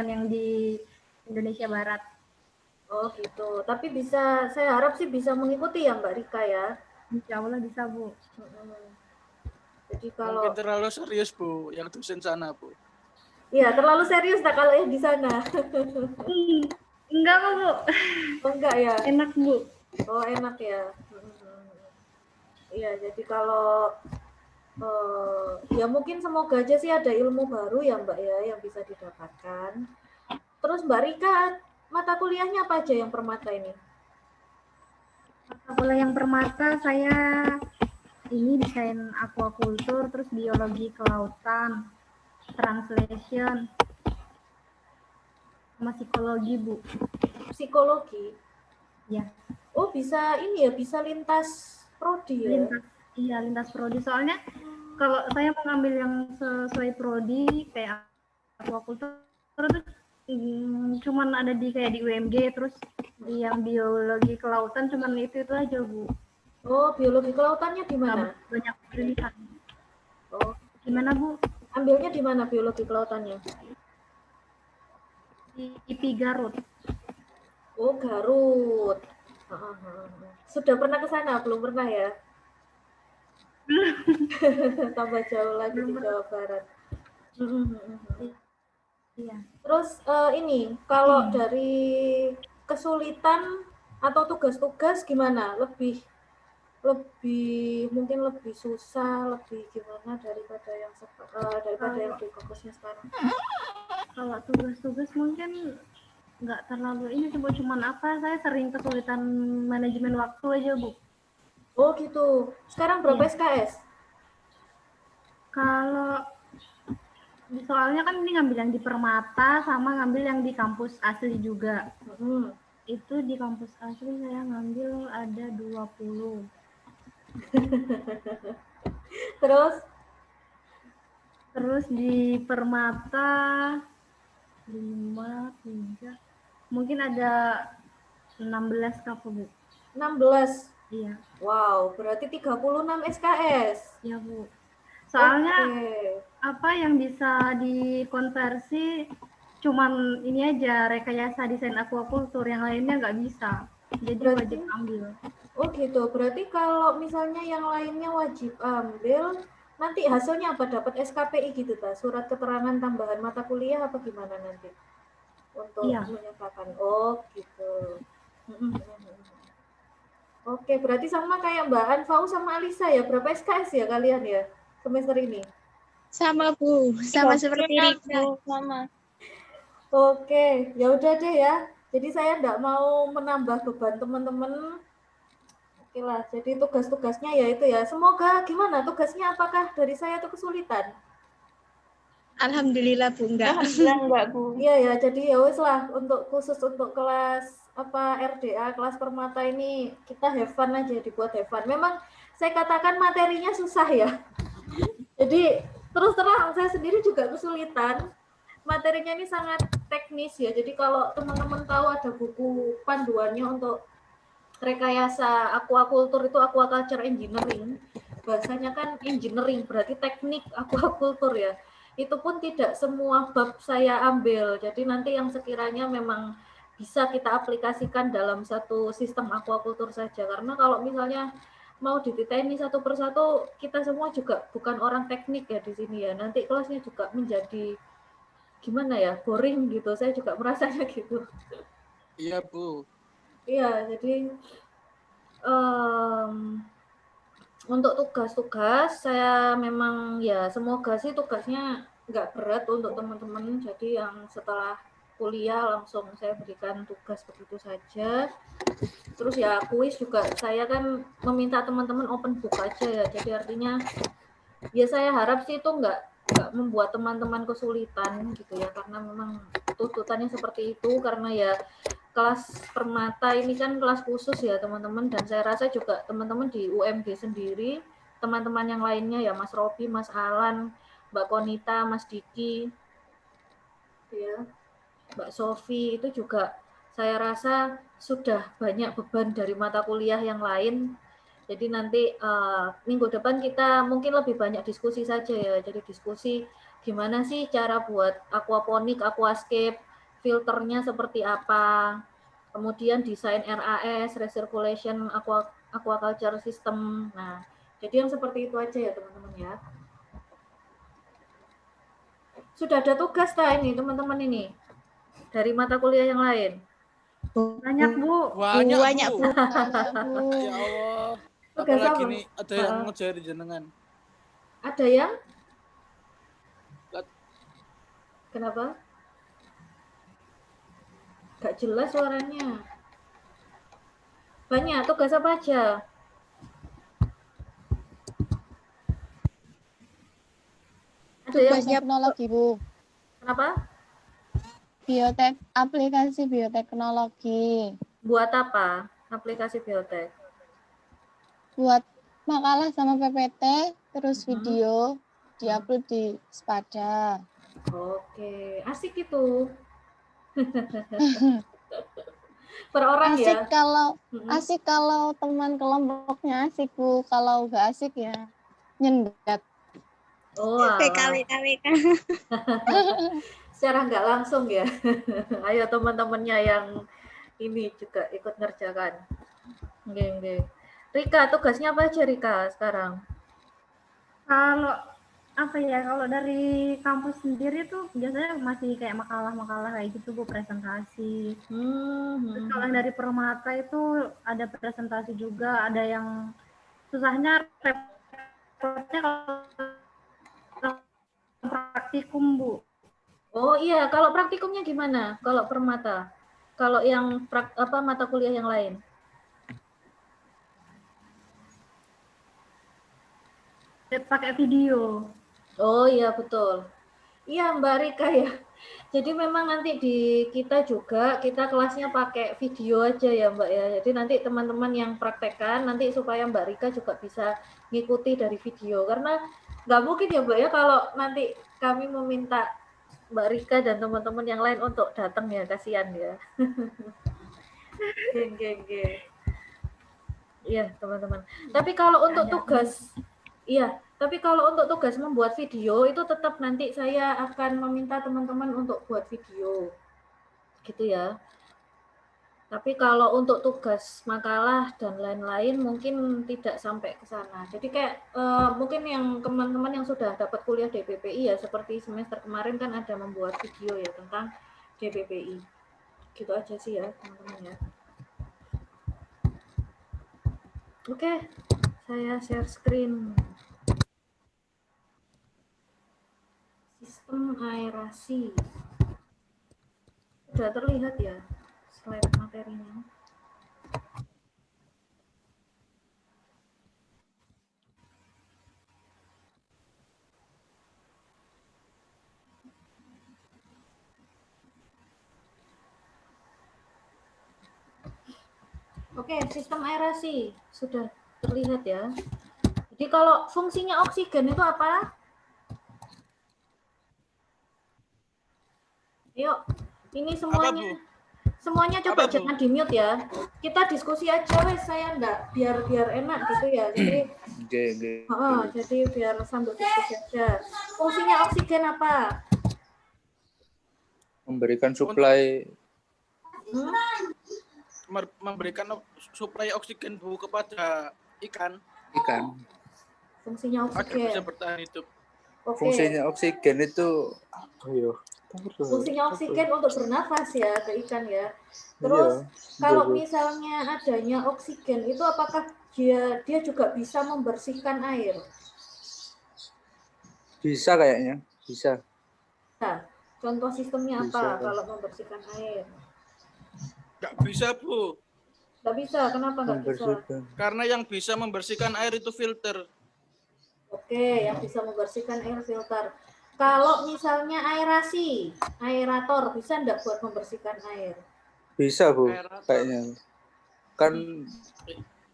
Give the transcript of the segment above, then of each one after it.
yang di Indonesia Barat. Oh gitu. Tapi saya harap sih bisa mengikuti ya Mbak Rika ya. Insya Allah bisa, Bu. Jadi kalau mungkin terlalu serius Bu yang dosen sana Bu. iya terlalu serius tak kalau yang di sana. Enggak kok, Bu. Oh enggak ya. Enak, Bu. Oh enak ya. Iya jadi kalau ya mungkin semoga aja sih ada ilmu baru ya Mbak ya yang bisa didapatkan. Terus Mbak Rika mata kuliahnya apa aja yang permata ini? Mata kuliah yang permata saya ini desain aquaculture, terus biologi kelautan, translation, sama psikologi, Bu. Psikologi? Ya. Oh bisa ini ya, bisa lintas prodi ya? Lintas prodi. Soalnya kalau saya mengambil yang sesuai prodi kayak aquaculture terus cuman ada di kayak di UMG, terus yang biologi kelautan cuman itu aja Bu. Oh biologi kelautannya di mana? Banyak pilihan. Oh gimana Bu? Ambilnya di mana biologi kelautannya? Di IP Garut. Oh Garut. Sudah pernah ke sana? Belum pernah ya? Tambah jauh lagi di Jawa Barat. Iya. Terus ini kalau dari kesulitan atau tugas-tugas gimana? Lebih mungkin lebih susah, lebih gimana daripada yang di kampusnya sekarang? Kalau tugas-tugas mungkin nggak terlalu ini sih Bu, cuman saya sering kesulitan manajemen waktu aja Bu. Oh gitu. Sekarang berapa SKS? Kalau soalnya kan ini ngambil yang di Permata sama ngambil yang di kampus asli juga. Itu di kampus asli saya ngambil ada 20. Terus di Permata 5, 3, mungkin ada 16 Kak Bu. 16? Iya. Wow, berarti 36 SKS. Iya Bu. Soalnya apa yang bisa dikonversi cuman ini aja rekayasa desain aquaculture, yang lainnya nggak bisa. Jadi wajib ambil. Oh gitu, berarti kalau misalnya yang lainnya wajib ambil, nanti hasilnya apa? Dapat SKPI gitu ta? Surat keterangan tambahan mata kuliah apa gimana nanti? Untuk menyatakan, oh gitu. Oke, berarti sama kayak Mbak Anfau sama Alisa ya, berapa SKS ya kalian ya semester ini? Sama Bu, sama seperti Rika. Sama. Oke, ya udah deh ya. Jadi saya enggak mau menambah beban teman-teman. Oke lah, jadi tugas-tugasnya ya itu ya. Semoga gimana tugasnya, apakah dari saya itu kesulitan? Alhamdulillah Bu, enggak. Alhamdulillah enggak Bu. Iya ya, jadi ya wis lah untuk khusus untuk kelas RDA, kelas Permata ini kita have fun aja, dibuat have fun. Memang saya katakan materinya susah ya. Jadi terus terang saya sendiri juga kesulitan. Materinya ini sangat teknis ya. Jadi kalau teman-teman tahu ada buku panduannya untuk rekayasa aquaculture itu aquaculture engineering. Bahasanya kan engineering, berarti teknik aquaculture ya. Itu pun tidak semua bab saya ambil. Jadi nanti yang sekiranya memang bisa kita aplikasikan dalam satu sistem aquaculture saja. Karena kalau misalnya mau dititeni satu persatu, kita semua juga bukan orang teknik ya di sini ya. Nanti kelasnya juga menjadi gimana ya, boring gitu. Saya juga merasanya gitu. Iya Bu. Iya, jadi untuk tugas-tugas saya memang ya semoga sih tugasnya nggak berat untuk teman-teman. Jadi yang setelah kuliah langsung saya berikan tugas begitu saja. Terus ya kuis juga saya kan meminta teman-teman open book aja ya. Jadi artinya ya saya harap sih itu nggak membuat teman-teman kesulitan gitu ya, karena memang tuntutannya seperti itu, karena ya kelas Permata ini kan kelas khusus ya teman-teman, dan saya rasa juga teman-teman di UMG sendiri, teman-teman yang lainnya ya Mas Robi, Mas Alan, Mbak Konita, Mas Diki, ya, Mbak Sofi, itu juga saya rasa sudah banyak beban dari mata kuliah yang lain. Jadi nanti minggu depan kita mungkin lebih banyak diskusi saja ya. Jadi diskusi gimana sih cara buat aquaponik, aquascape, filternya seperti apa, kemudian desain RAS, recirculation aquaculture system. Nah, jadi yang seperti itu aja ya teman-teman ya. Sudah ada tugas ini teman-teman ini dari mata kuliah yang lain. Banyak, Bu. Banyak, Banyak, Bu. Bu. Banyak, Bu. Ya Allah. Tugas Apalagi apa? nih ada yang ngejar jenengan. Ada yang? Lat- Kenapa? Gak jelas suaranya. Banyak, tugas apa aja? Ada yang? Tugasnya teknologi, Bu. Kenapa? Aplikasi bioteknologi. Buat apa? Aplikasi biotek. Buat makalah sama PPT, terus video diupload di Spada. Oke, asik itu. Per orang Asik ya? kalau Mm-mm. asik kalau teman kelompoknya asik, Bu. Kalau nggak asik ya nyendat. Oh, alah. PKWK. Secara nggak langsung ya. Ayo teman-temannya yang ini juga ikut ngerjakan. Oke. Rika, tugasnya apa aja Rika sekarang? Kalau apa ya, kalau dari kampus sendiri tuh biasanya masih kayak makalah-makalah kayak gitu, Bu, presentasi. Terus kalau yang dari Permata itu ada presentasi juga, ada yang susahnya repotnya kalau praktikum, Bu. Oh iya, kalau praktikumnya gimana? Kalau Permata? Kalau yang mata kuliah yang lain? Pakai video. Oh iya betul. Iya Mbak Rika ya. Jadi memang nanti di kita juga kita kelasnya pakai video aja ya Mbak ya. Jadi nanti teman-teman yang praktekkan nanti supaya Mbak Rika juga bisa ngikuti dari video. Karena nggak mungkin ya Mbak ya kalau nanti kami meminta Mbak Rika dan teman-teman yang lain untuk datang ya, kasihan ya. Geng. Iya teman-teman. Tapi kalau untuk tugas, iya. Tapi kalau untuk tugas membuat video itu tetap nanti saya akan meminta teman-teman untuk buat video, gitu ya. Tapi kalau untuk tugas makalah dan lain-lain mungkin tidak sampai ke sana. Jadi kayak mungkin yang teman-teman yang sudah dapat kuliah DPPI ya, seperti semester kemarin kan ada membuat video ya tentang DPPI. Gitu aja sih ya teman-teman ya. Oke, saya share screen. Sistem aerasi. Sudah terlihat ya slide materinya. Oke, sistem aerasi sudah terlihat ya. Jadi kalau fungsinya oksigen itu apa? Yuk, ini semuanya coba jangan di mute ya. Kita diskusi aja wes, saya enggak biar enak gitu ya. Jadi jadi biar sambil diskusi aja. Fungsinya oksigen apa? Memberikan suplai memberikan suplai oksigen, Bu, kepada ikan Fungsinya agar oksigen. bisa bertahan hidup. Oke. Fungsinya oksigen itu Fungsinya oksigen untuk bernafas ya ke ikan ya. Terus kalau misalnya adanya oksigen itu apakah dia juga bisa membersihkan air? Bisa kayaknya, bisa. Nah, contoh sistemnya apa Bisa, kalau membersihkan air? Nggak bisa, Bu. Nggak bisa, kenapa nggak bisa? Karena yang bisa membersihkan air itu filter. Oke, yang bisa membersihkan air filter. Kalau misalnya aerasi, aerator bisa nggak buat membersihkan air? Bisa, Bu, Aerator. kayaknya. Kan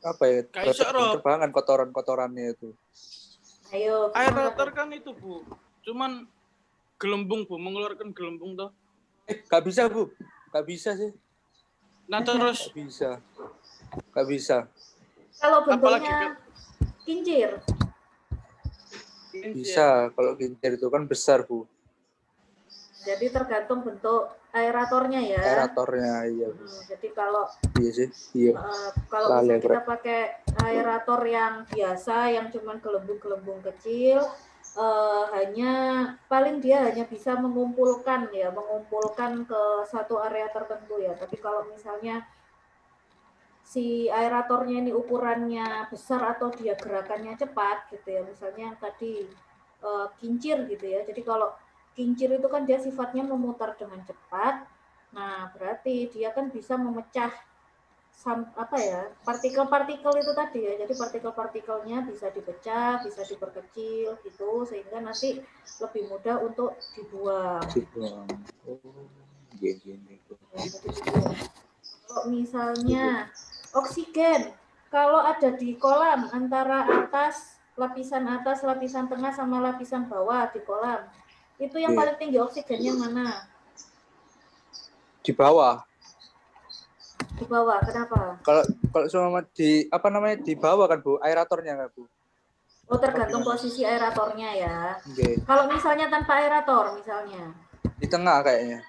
apa ya? Terbangan kotorannya itu. Ayo. Aerator kan itu, Bu. Cuman gelembung, Bu, mengeluarkan gelembung toh. Nggak bisa, Bu. Nggak bisa sih. Nah, terus Nggak bisa. Kalau bentuknya kincir. Bisa, kalau kincir itu kan besar, Bu. Jadi tergantung bentuk aeratornya ya. Aeratornya, iya, Bu. Jadi kalau Iya sih, iya. kalau Lale, misalnya kita pakai aerator yang biasa, yang cuman gelembung-gelembung kecil, hanya paling dia hanya bisa mengumpulkan ke satu area tertentu ya. Tapi kalau misalnya si aeratornya ini ukurannya besar atau dia gerakannya cepat gitu ya, misalnya yang tadi kincir gitu ya. Jadi kalau kincir itu kan dia sifatnya memutar dengan cepat. Nah, berarti dia kan bisa memecah partikel-partikel itu tadi ya. Jadi partikel-partikelnya bisa dipecah, bisa diperkecil gitu sehingga nanti lebih mudah untuk dibuang. Oh, gini. Kalau misalnya oksigen, kalau ada di kolam antara lapisan atas, lapisan tengah sama lapisan bawah di kolam, itu yang paling tinggi oksigennya mana? Di bawah. Di bawah, kenapa? Kalau semua di bawah kan, Bu, aeratornya kan, Bu. Oh, tergantung posisi aeratornya ya. Okay. Kalau misalnya tanpa aerator misalnya? Di tengah kayaknya.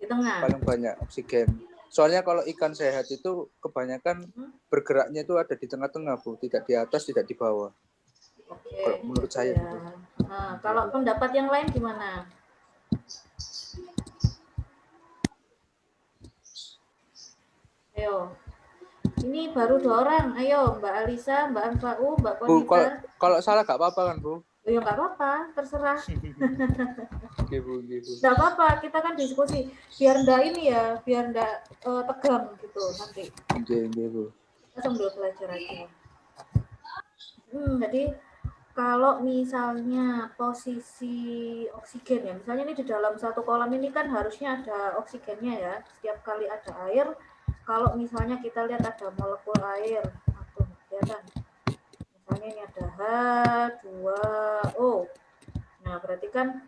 Di tengah. Paling banyak oksigen. Soalnya kalau ikan sehat itu kebanyakan bergeraknya itu ada di tengah-tengah, Bu, tidak di atas, tidak di bawah. Oke, kalau menurut saya. Ya. Nah, kalau pendapat yang lain gimana? Ayo. Ini baru 2 orang. Ayo, Mbak Alisa, Mbak Anfa'u, Mbak Konita. Bu, kalau salah nggak apa-apa kan, Bu? Ya nggak apa-apa, terserah. Oke, Bu. Nggak apa-apa, kita kan diskusi. Biar nggak tegang gitu nanti. Oke, Bu. Kita sambil belajar aja. Jadi kalau misalnya posisi oksigen ya, misalnya ini di dalam satu kolam ini kan harusnya ada oksigennya ya. Setiap kali ada air, kalau misalnya kita lihat ada molekul air, ya kan? Misalnya ini ada H2O. Nah, berarti kan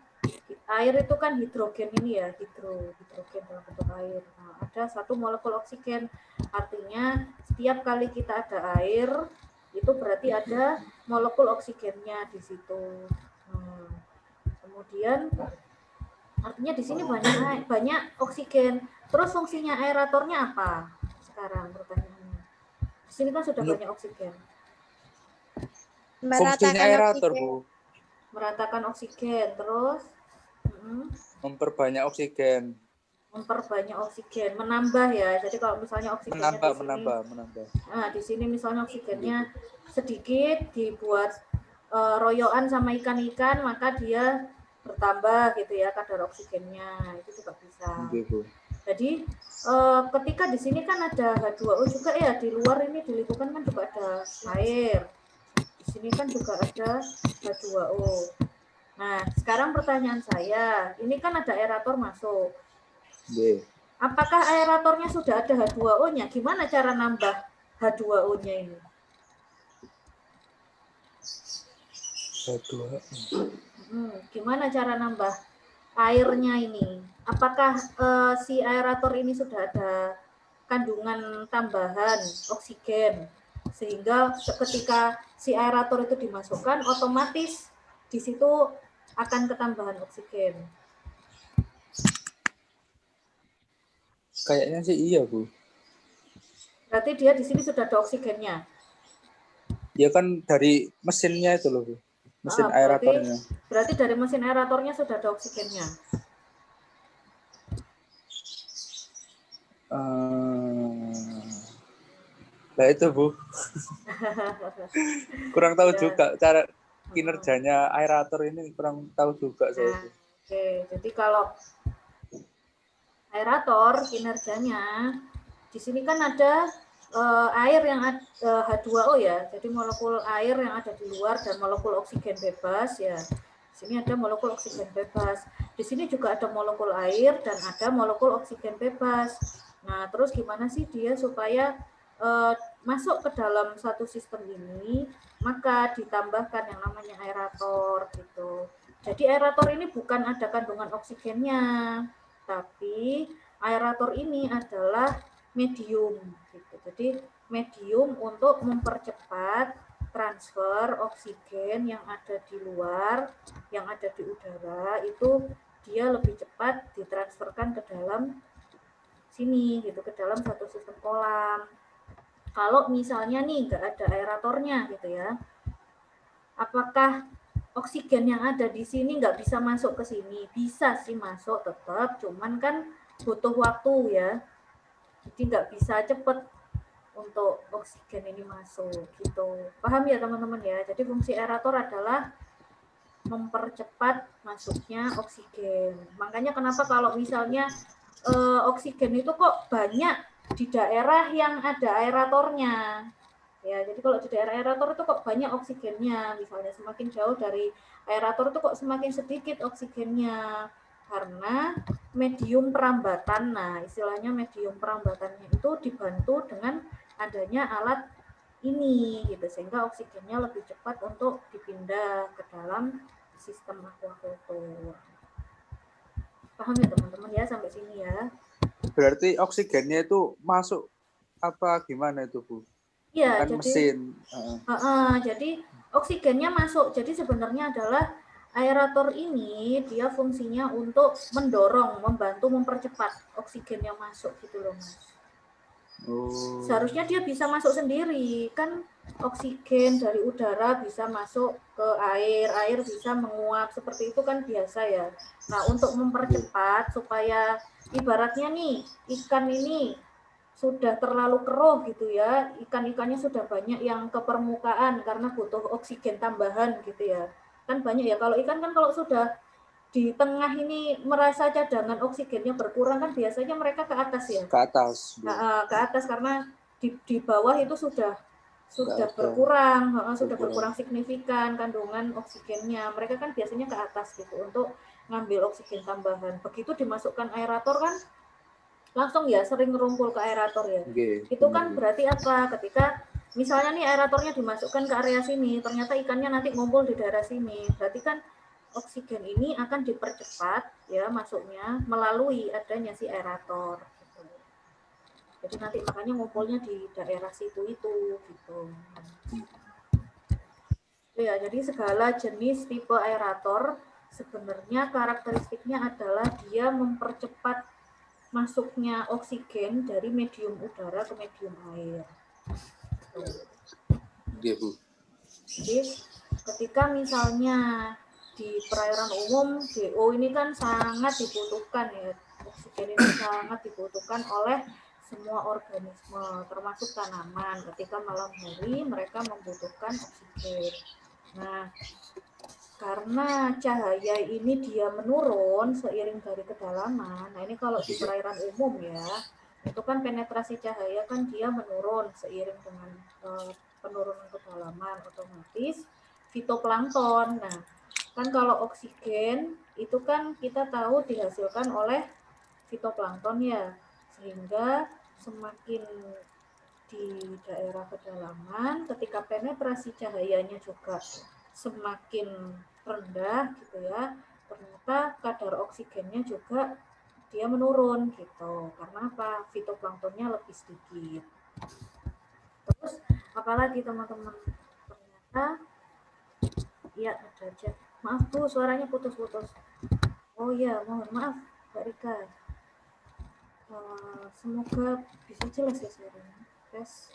air itu kan hidrogen ini ya, hidrogen dalam bentuk air. Nah, ada satu molekul oksigen. Artinya setiap kali kita ada air, itu berarti ada molekul oksigennya di situ. Kemudian artinya di sini banyak oksigen. Terus fungsinya aeratornya apa? Sekarang pertanyaannya. Di sini kan sudah banyak oksigen. Fungsinya aerator, Bu. Meratakan oksigen, terus memperbanyak oksigen. Memperbanyak oksigen, menambah ya. Jadi kalau misalnya oksigennya menambah. Nah, di sini misalnya oksigennya sedikit, dibuat royoan sama ikan-ikan, maka dia bertambah gitu ya kadar oksigennya. Itu juga bisa. Bu. Jadi ketika di sini kan ada H2O juga ya, di luar ini di lingkungan kan juga ada air. Di sini kan juga ada H2O. Nah, sekarang pertanyaan saya, ini kan ada aerator masuk. Apakah aeratornya sudah ada H2O-nya? Gimana cara nambah H2O-nya ini? H2O. Gimana cara nambah airnya ini? Apakah si aerator ini sudah ada kandungan tambahan oksigen? Sehingga ketika si aerator itu dimasukkan, otomatis di situ akan ketambahan oksigen. Kayaknya sih iya, Bu. Berarti dia di sini sudah ada oksigennya. Ya kan dari mesinnya itu loh, Bu. Mesin aeratornya. Berarti dari mesin aeratornya sudah ada oksigennya. Nah itu, Bu. Kurang tahu juga cara kinerjanya aerator ini, kurang tahu juga saya. Oke, jadi kalau aerator kinerjanya di sini kan ada air yang H2O ya, jadi molekul air yang ada di luar dan molekul oksigen bebas ya. Di sini ada molekul oksigen bebas. Di sini juga ada molekul air dan ada molekul oksigen bebas. Nah, terus gimana sih dia supaya masuk ke dalam satu sistem ini, maka ditambahkan yang namanya aerator gitu. Jadi aerator ini bukan ada kandungan oksigennya, tapi aerator ini adalah medium gitu. Jadi medium untuk mempercepat transfer oksigen yang ada di luar, yang ada di udara itu dia lebih cepat ditransferkan ke dalam sini gitu, ke dalam satu sistem kolam. Kalau misalnya nih nggak ada aeratornya gitu ya, apakah oksigen yang ada di sini nggak bisa masuk ke sini? Bisa sih masuk tetap, cuman kan butuh waktu ya. Jadi nggak bisa cepet untuk oksigen ini masuk gitu. Paham ya teman-teman ya? Jadi fungsi aerator adalah mempercepat masuknya oksigen. Makanya kenapa kalau misalnya oksigen itu kok banyak di daerah yang ada aeratornya. Ya, jadi kalau di daerah aerator itu kok banyak oksigennya, misalnya semakin jauh dari aerator itu kok semakin sedikit oksigennya, karena medium perambatan. Nah, istilahnya medium perambatannya itu dibantu dengan adanya alat ini, gitu, sehingga oksigennya lebih cepat untuk dipindah ke dalam sistem aquaculture. Paham ya teman-teman ya sampai sini ya? Berarti oksigennya itu masuk apa gimana itu Bu? Iya, Kan jadi mesin. jadi oksigennya masuk. Jadi sebenarnya adalah aerator ini dia fungsinya untuk mendorong, membantu mempercepat oksigen yang masuk gitu loh Mas. Oh. Seharusnya dia bisa masuk sendiri, kan oksigen dari udara bisa masuk ke air, air bisa menguap, seperti itu kan biasa ya. Nah, untuk mempercepat supaya ibaratnya nih ikan ini sudah terlalu keruh gitu ya, ikan-ikannya sudah banyak yang ke permukaan karena butuh oksigen tambahan gitu ya. Kan banyak ya, kalau ikan kan kalau sudah di tengah ini merasa cadangan oksigennya berkurang kan biasanya mereka ke atas ya. Ke atas. Nah, ke atas karena di bawah itu sudah berkurang, sudah berkurang signifikan kandungan oksigennya. Mereka kan biasanya ke atas gitu untuk ngambil oksigen tambahan. Begitu dimasukkan aerator kan langsung ya sering ngerumpul ke aerator ya. Itu kan berarti apa? Ketika misalnya nih aeratornya dimasukkan ke area sini, ternyata ikannya nanti ngumpul di daerah sini. Berarti kan oksigen ini akan dipercepat ya masuknya melalui adanya si aerator. Gitu. Jadi nanti makanya ngumpulnya di daerah situ itu gitu. Ya, jadi segala jenis tipe aerator sebenarnya karakteristiknya adalah dia mempercepat masuknya oksigen dari medium udara ke medium air. Iya, Bu. Jadi ketika misalnya di perairan umum DO ini kan sangat dibutuhkan ya, oksigen ini sangat dibutuhkan oleh semua organisme termasuk tanaman. Ketika malam hari mereka membutuhkan oksigen. Nah, karena cahaya ini dia menurun seiring dari kedalaman. Nah, ini kalau di perairan umum ya, itu kan penetrasi cahaya kan dia menurun seiring dengan penurunan kedalaman, otomatis fitoplankton. Nah, kan kalau oksigen itu kan kita tahu dihasilkan oleh fitoplankton ya, sehingga semakin di daerah kedalaman ketika penetrasi cahayanya juga semakin rendah gitu ya, ternyata kadar oksigennya juga dia menurun gitu. Karena apa? Fitoplanktonnya lebih sedikit. Terus apalagi teman-teman? Ternyata ya ada aja. Maaf Bu, suaranya putus-putus. Oh iya, mohon maaf Mbak Rika. Semoga bisa jelas ya suaranya. Yes.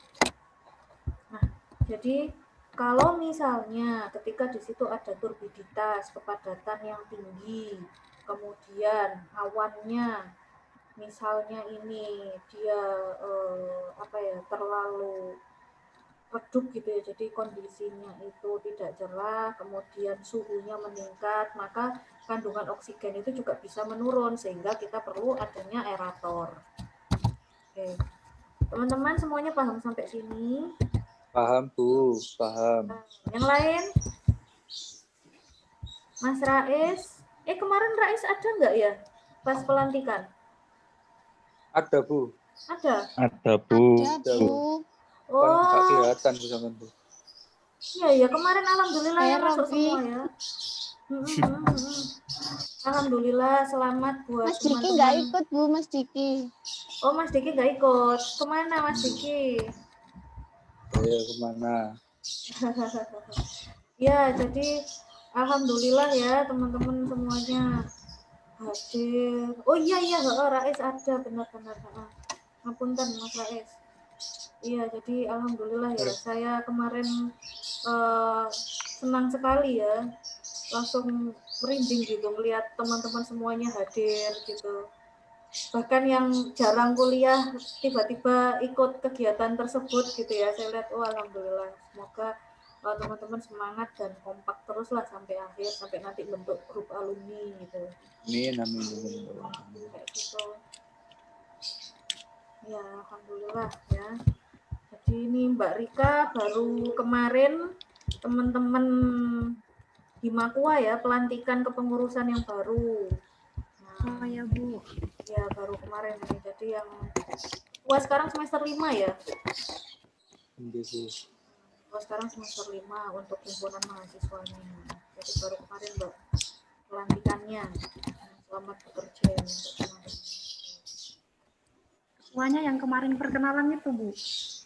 Nah, jadi kalau misalnya ketika di situ ada turbiditas, kepadatan yang tinggi, kemudian awannya misalnya ini dia terlalu redup gitu ya, jadi kondisinya itu tidak cerah, kemudian suhunya meningkat, maka kandungan oksigen itu juga bisa menurun sehingga kita perlu adanya aerator. Oke. Teman-teman semuanya paham sampai sini? Paham Bu, paham. Yang lain? Mas Rais? Kemarin Rais ada nggak ya pas pelantikan? Ada Bu. Ada? Ada Bu. Ada, Bu. Oh. Nggak kelihatan Bu sama Bu. Iya, kemarin alhamdulillah ya masuk Robi. semua ya. Alhamdulillah selamat buat Mas Diki teman-teman. nggak ikut, Bu, Mas Diki. Oh, Mas Diki nggak ikut. Kemana Mas Diki? Kemana? Ya, jadi alhamdulillah ya teman-teman semuanya hadir. Oh iya iya, Rais ada benar-benar. Ngapunten Mas Rais. Iya, jadi alhamdulillah ya. Saya kemarin senang sekali ya, langsung merinding gitu melihat teman-teman semuanya hadir gitu. Bahkan yang jarang kuliah tiba-tiba ikut kegiatan tersebut gitu ya. Saya lihat, oh alhamdulillah. Semoga teman-teman semangat dan kompak terus lah sampai akhir, sampai nanti bentuk grup alumni gitu. Amin. Kayak gitu. Ya, alhamdulillah ya. Jadi ini Mbak Rika baru kemarin teman-teman Himakua ya, pelantikan kepengurusan yang baru. Oh ya Bu. Ya, baru kemarin ini. Jadi yang Wah, sekarang semester 5 ya? Wah, sekarang semester 5 untuk himpunan mahasiswanya. Jadi baru kemarin Mbak pelantikannya. Selamat bekerja ya untuk teman-teman. Ketuanya yang kemarin perkenalan itu Bu.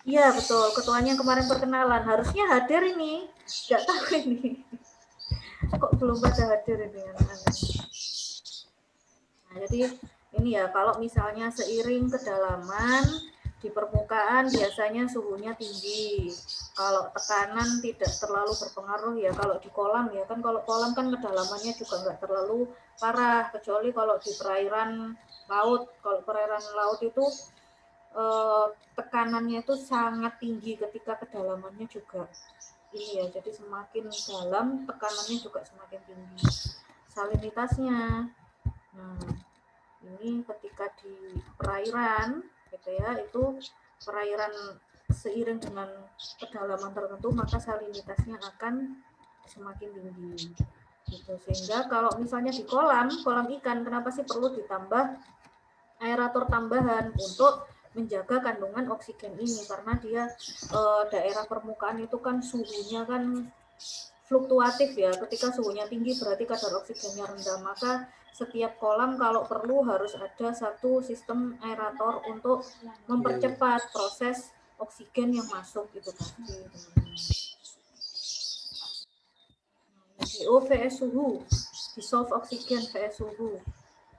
Iya betul, ketuanya kemarin perkenalan. Harusnya hadir ini. Nggak tahu ini. Kok belum pada hadir ini anak-anak. Nah, jadi ini ya, kalau misalnya seiring kedalaman di permukaan biasanya suhunya tinggi. Kalau tekanan tidak terlalu berpengaruh ya. Kalau di kolam ya kan, kalau kolam kan kedalamannya juga nggak terlalu parah, kecuali kalau di perairan laut. Kalau perairan laut itu tekanannya itu sangat tinggi ketika kedalamannya juga ini ya. Jadi semakin dalam tekanannya juga semakin tinggi. Salinitasnya. Nah, ini ketika di perairan gitu ya, itu perairan seiring dengan kedalaman tertentu maka salinitasnya akan semakin tinggi gitu. Sehingga kalau misalnya di kolam ikan, kenapa sih perlu ditambah aerator tambahan untuk menjaga kandungan oksigen ini? Karena dia daerah permukaan itu kan suhunya kan fluktuatif ya. Ketika suhunya tinggi berarti kadar oksigennya rendah, maka setiap kolam kalau perlu harus ada satu sistem aerator untuk mempercepat proses oksigen yang masuk itu tadi. DO vs suhu, dissolve oksigen vs suhu.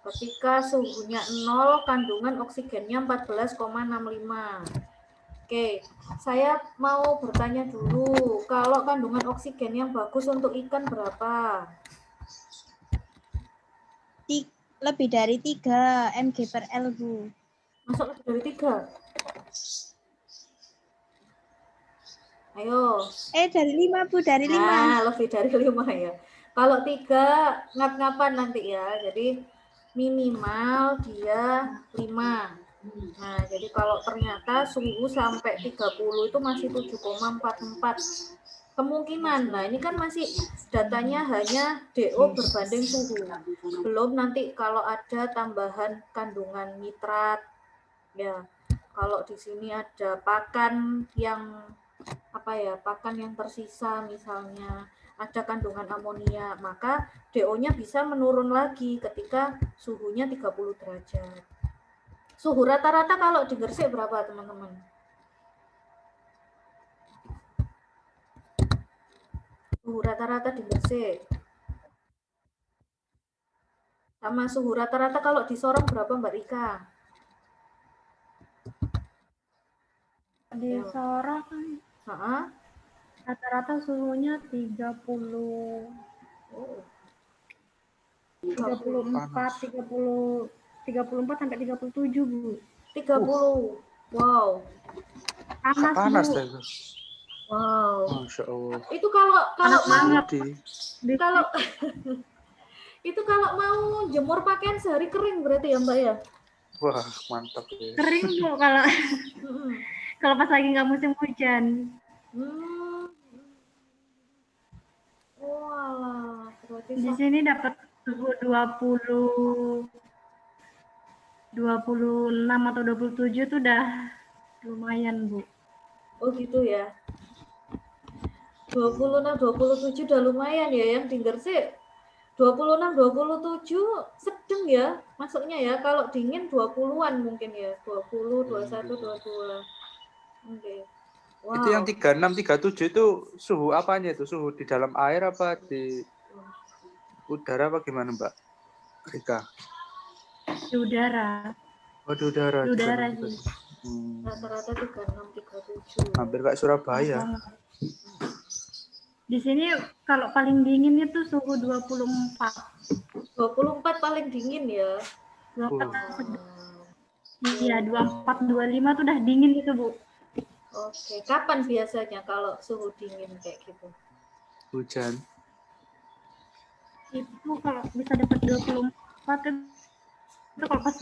Ketika suhunya 0, kandungan oksigennya 14,65. Oke, saya mau bertanya dulu, kalau kandungan oksigen yang bagus untuk ikan berapa? Lebih dari 3 mg per L, Bu. Masuk lebih dari 3? Ayo. Dari 5, Bu, dari 5. Nah, lebih dari 5 ya. Kalau 3, ngap-ngapan nanti ya. Jadi minimal dia 5. Nah, jadi kalau ternyata suhu sampai 30 itu masih 7,44. Kemungkinan, nah ini kan masih datanya hanya DO berbanding suhu. Belum nanti kalau ada tambahan kandungan nitrat. Ya, kalau di sini ada pakan yang pakan yang tersisa misalnya, ada kandungan amonia, maka DO-nya bisa menurun lagi ketika suhunya 30 derajat. Suhu rata-rata kalau di Gresik berapa, teman-teman? Suhu rata-rata di Gresik. Sama suhu rata-rata kalau di Sorong berapa, Mbak Rika? Di Sorong rata-rata suhunya 34, 34 sampai 37, Bu. 30. Wow. Panas Bu. itu. Wow. Masya Allah. Itu kalau itu kalau mau jemur pakaian sehari kering berarti ya, Mbak ya? Wah, mantap ya. Kering, Bu, kalau pas lagi nggak musim hujan. Walah, berarti di sini dapat suhu 26 atau 27 tuh udah lumayan, Bu. Oh gitu ya. 26, 27 udah lumayan ya, yang di Gresik 26, 27 sedang ya masuknya ya. Kalau dingin 20-an mungkin ya, 20, 21, 22. Oke. Itu yang Wow. 36, 37 itu suhu apanya itu? Suhu di dalam air apa di udara apa gimana, Mbak Rika? Di udara. Oh, di udara. Di udara 36, sih. 37. Rata-rata 36, 37. Hampir kayak Surabaya. Di sini kalau paling dingin itu suhu 24. 24 paling dingin ya. 24 sedang. Wow. Iya, 24, 25 tuh udah dingin gitu, Bu. Oke, kapan biasanya kalau suhu dingin kayak gitu? Hujan. Itu kalau bisa dapat 24 itu kalau pas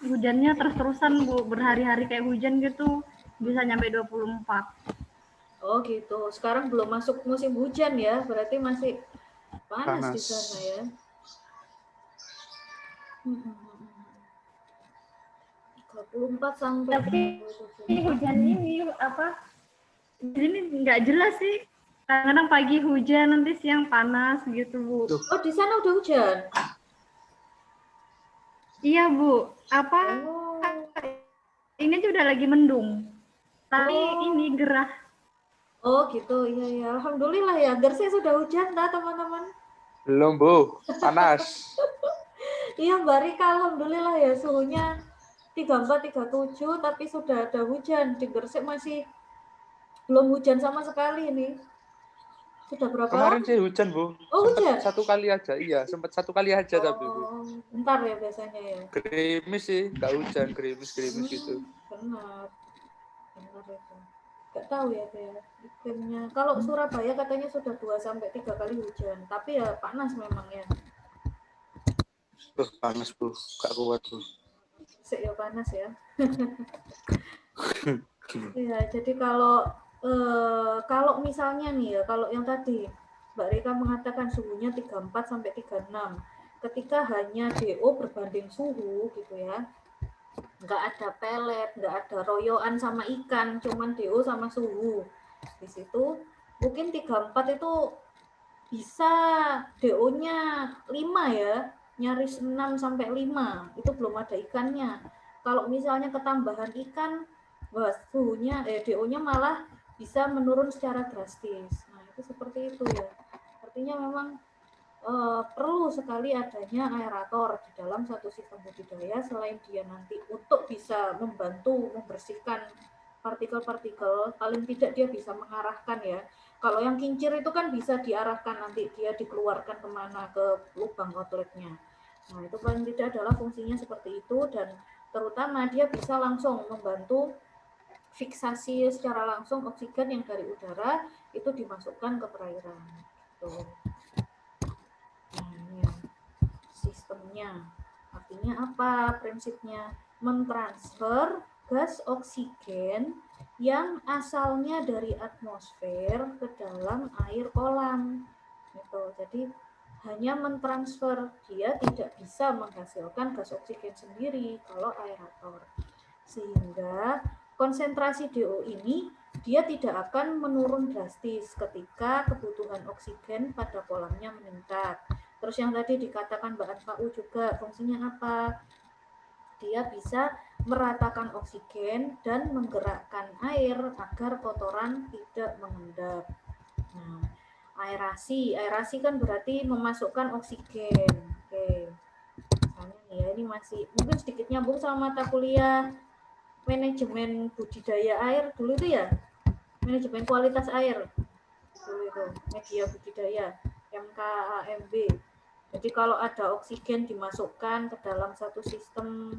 hujannya terus-terusan, Bu, berhari-hari kayak hujan gitu bisa nyampe 24. Oh gitu. Sekarang belum masuk musim hujan ya, berarti masih panas di Panas. sana ya. 34 sampai Tapi 27. hujan ini apa? Ini nggak jelas sih. Kadang-kadang pagi hujan, nanti siang panas gitu, Bu. Oh, di sana udah hujan? Iya, Bu. Apa? Oh. Ini aja udah lagi mendung. Tapi ini gerah. Oh gitu, iya ya. Alhamdulillah ya. Gersik sudah hujan dah teman-teman. Belum, Bu. Panas. Iya Mbak Rika, alhamdulillah ya suhunya 34, 37, tapi sudah ada hujan. Di Gersik masih belum hujan sama sekali ini. Sudah berapa Kemarin lama? sih hujan, Bu. Oh, Sempat hujan? satu kali aja. Iya, sempat satu kali aja tapi, Bu. Oh, bentar ya biasanya ya. Gerimis sih, nggak hujan, gerimis gitu. Benar. Benar itu. Nggak tahu ya dia iklimnya. Kalau Surabaya katanya sudah 2 sampai 3 kali hujan, tapi ya panas memang ya. Panas, Bu. Nggak kuat, Bu. Sik ya panas ya. Iya, jadi kalau misalnya nih ya, kalau yang tadi Mbak Rika mengatakan suhunya 34 sampai 36, ketika hanya DO berbanding suhu gitu ya, nggak ada pelet, nggak ada royoan sama ikan, cuman DO sama suhu. Di situ mungkin 34 itu bisa DO-nya 5 ya, nyaris 6 sampai 5, itu belum ada ikannya. Kalau misalnya ketambahan ikan, wah, suhunya DO-nya malah bisa menurun secara drastis. Nah, itu seperti itu ya. Artinya memang perlu sekali adanya aerator di dalam satu sistem budidaya, selain dia nanti untuk bisa membantu membersihkan partikel-partikel, paling tidak dia bisa mengarahkan ya. Kalau yang kincir itu kan bisa diarahkan, nanti dia dikeluarkan kemana, ke lubang outletnya. Nah, itu paling tidak adalah fungsinya seperti itu, dan terutama dia bisa langsung membantu fiksasi secara langsung oksigen yang dari udara itu dimasukkan ke perairan. Gitu. Nah, ini ya, sistemnya. Artinya apa prinsipnya? Mentransfer gas oksigen yang asalnya dari atmosfer ke dalam air kolam. Gitu. Jadi hanya mentransfer, dia tidak bisa menghasilkan gas oksigen sendiri kalau aerator. Sehingga konsentrasi DO ini dia tidak akan menurun drastis ketika kebutuhan oksigen pada kolamnya meningkat. Terus yang tadi dikatakan Mbak Anfa'u juga fungsinya apa? Dia bisa meratakan oksigen dan menggerakkan air agar kotoran tidak mengendap. Nah, aerasi kan berarti memasukkan oksigen. Oke. Misalnya nih ya, ini masih mungkin sedikit nyambung sama mata kuliah manajemen budidaya air dulu itu ya, manajemen kualitas air dulu itu, media budidaya MKAMB. Jadi kalau ada oksigen dimasukkan ke dalam satu sistem,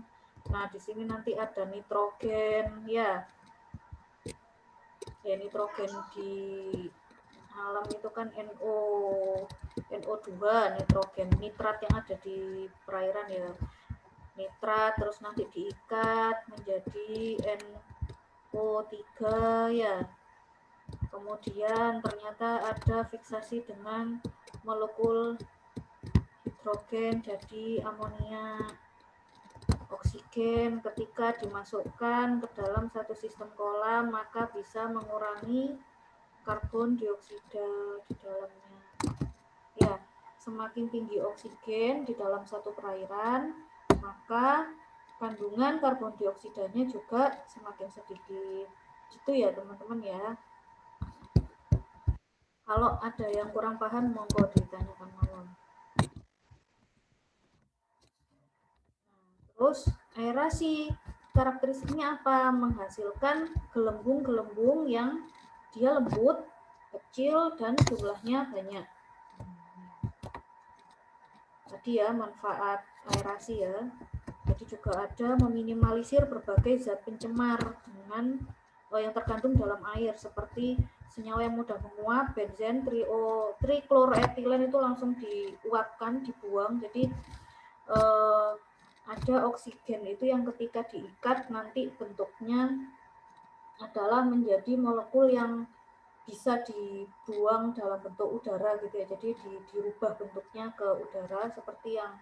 nah di sini nanti ada nitrogen ya, nitrogen di alam itu kan NO2, nitrogen, nitrat yang ada di perairan ya, nitrat, terus nanti diikat menjadi NO3 ya. Kemudian ternyata ada fiksasi dengan molekul hidrogen jadi amonia. Oksigen ketika dimasukkan ke dalam satu sistem kolam maka bisa mengurangi karbon dioksida di dalamnya. Ya, semakin tinggi oksigen di dalam satu perairan, maka kandungan karbon dioksidanya juga semakin sedikit. Itu ya teman-teman ya. Kalau ada yang kurang paham, monggo ditanyakan mawon. Terus aerasi karakteristiknya apa? Menghasilkan gelembung-gelembung yang dia lembut, kecil, dan jumlahnya banyak. Tadi ya manfaat aerasi ya. Jadi juga ada meminimalisir berbagai zat pencemar dengan yang terkandung dalam air seperti senyawa yang mudah menguap, benzen, trikloroetilen itu langsung diuapkan, dibuang. Jadi ada oksigen itu yang ketika diikat nanti bentuknya adalah menjadi molekul yang bisa dibuang dalam bentuk udara gitu ya. Jadi dirubah bentuknya ke udara seperti yang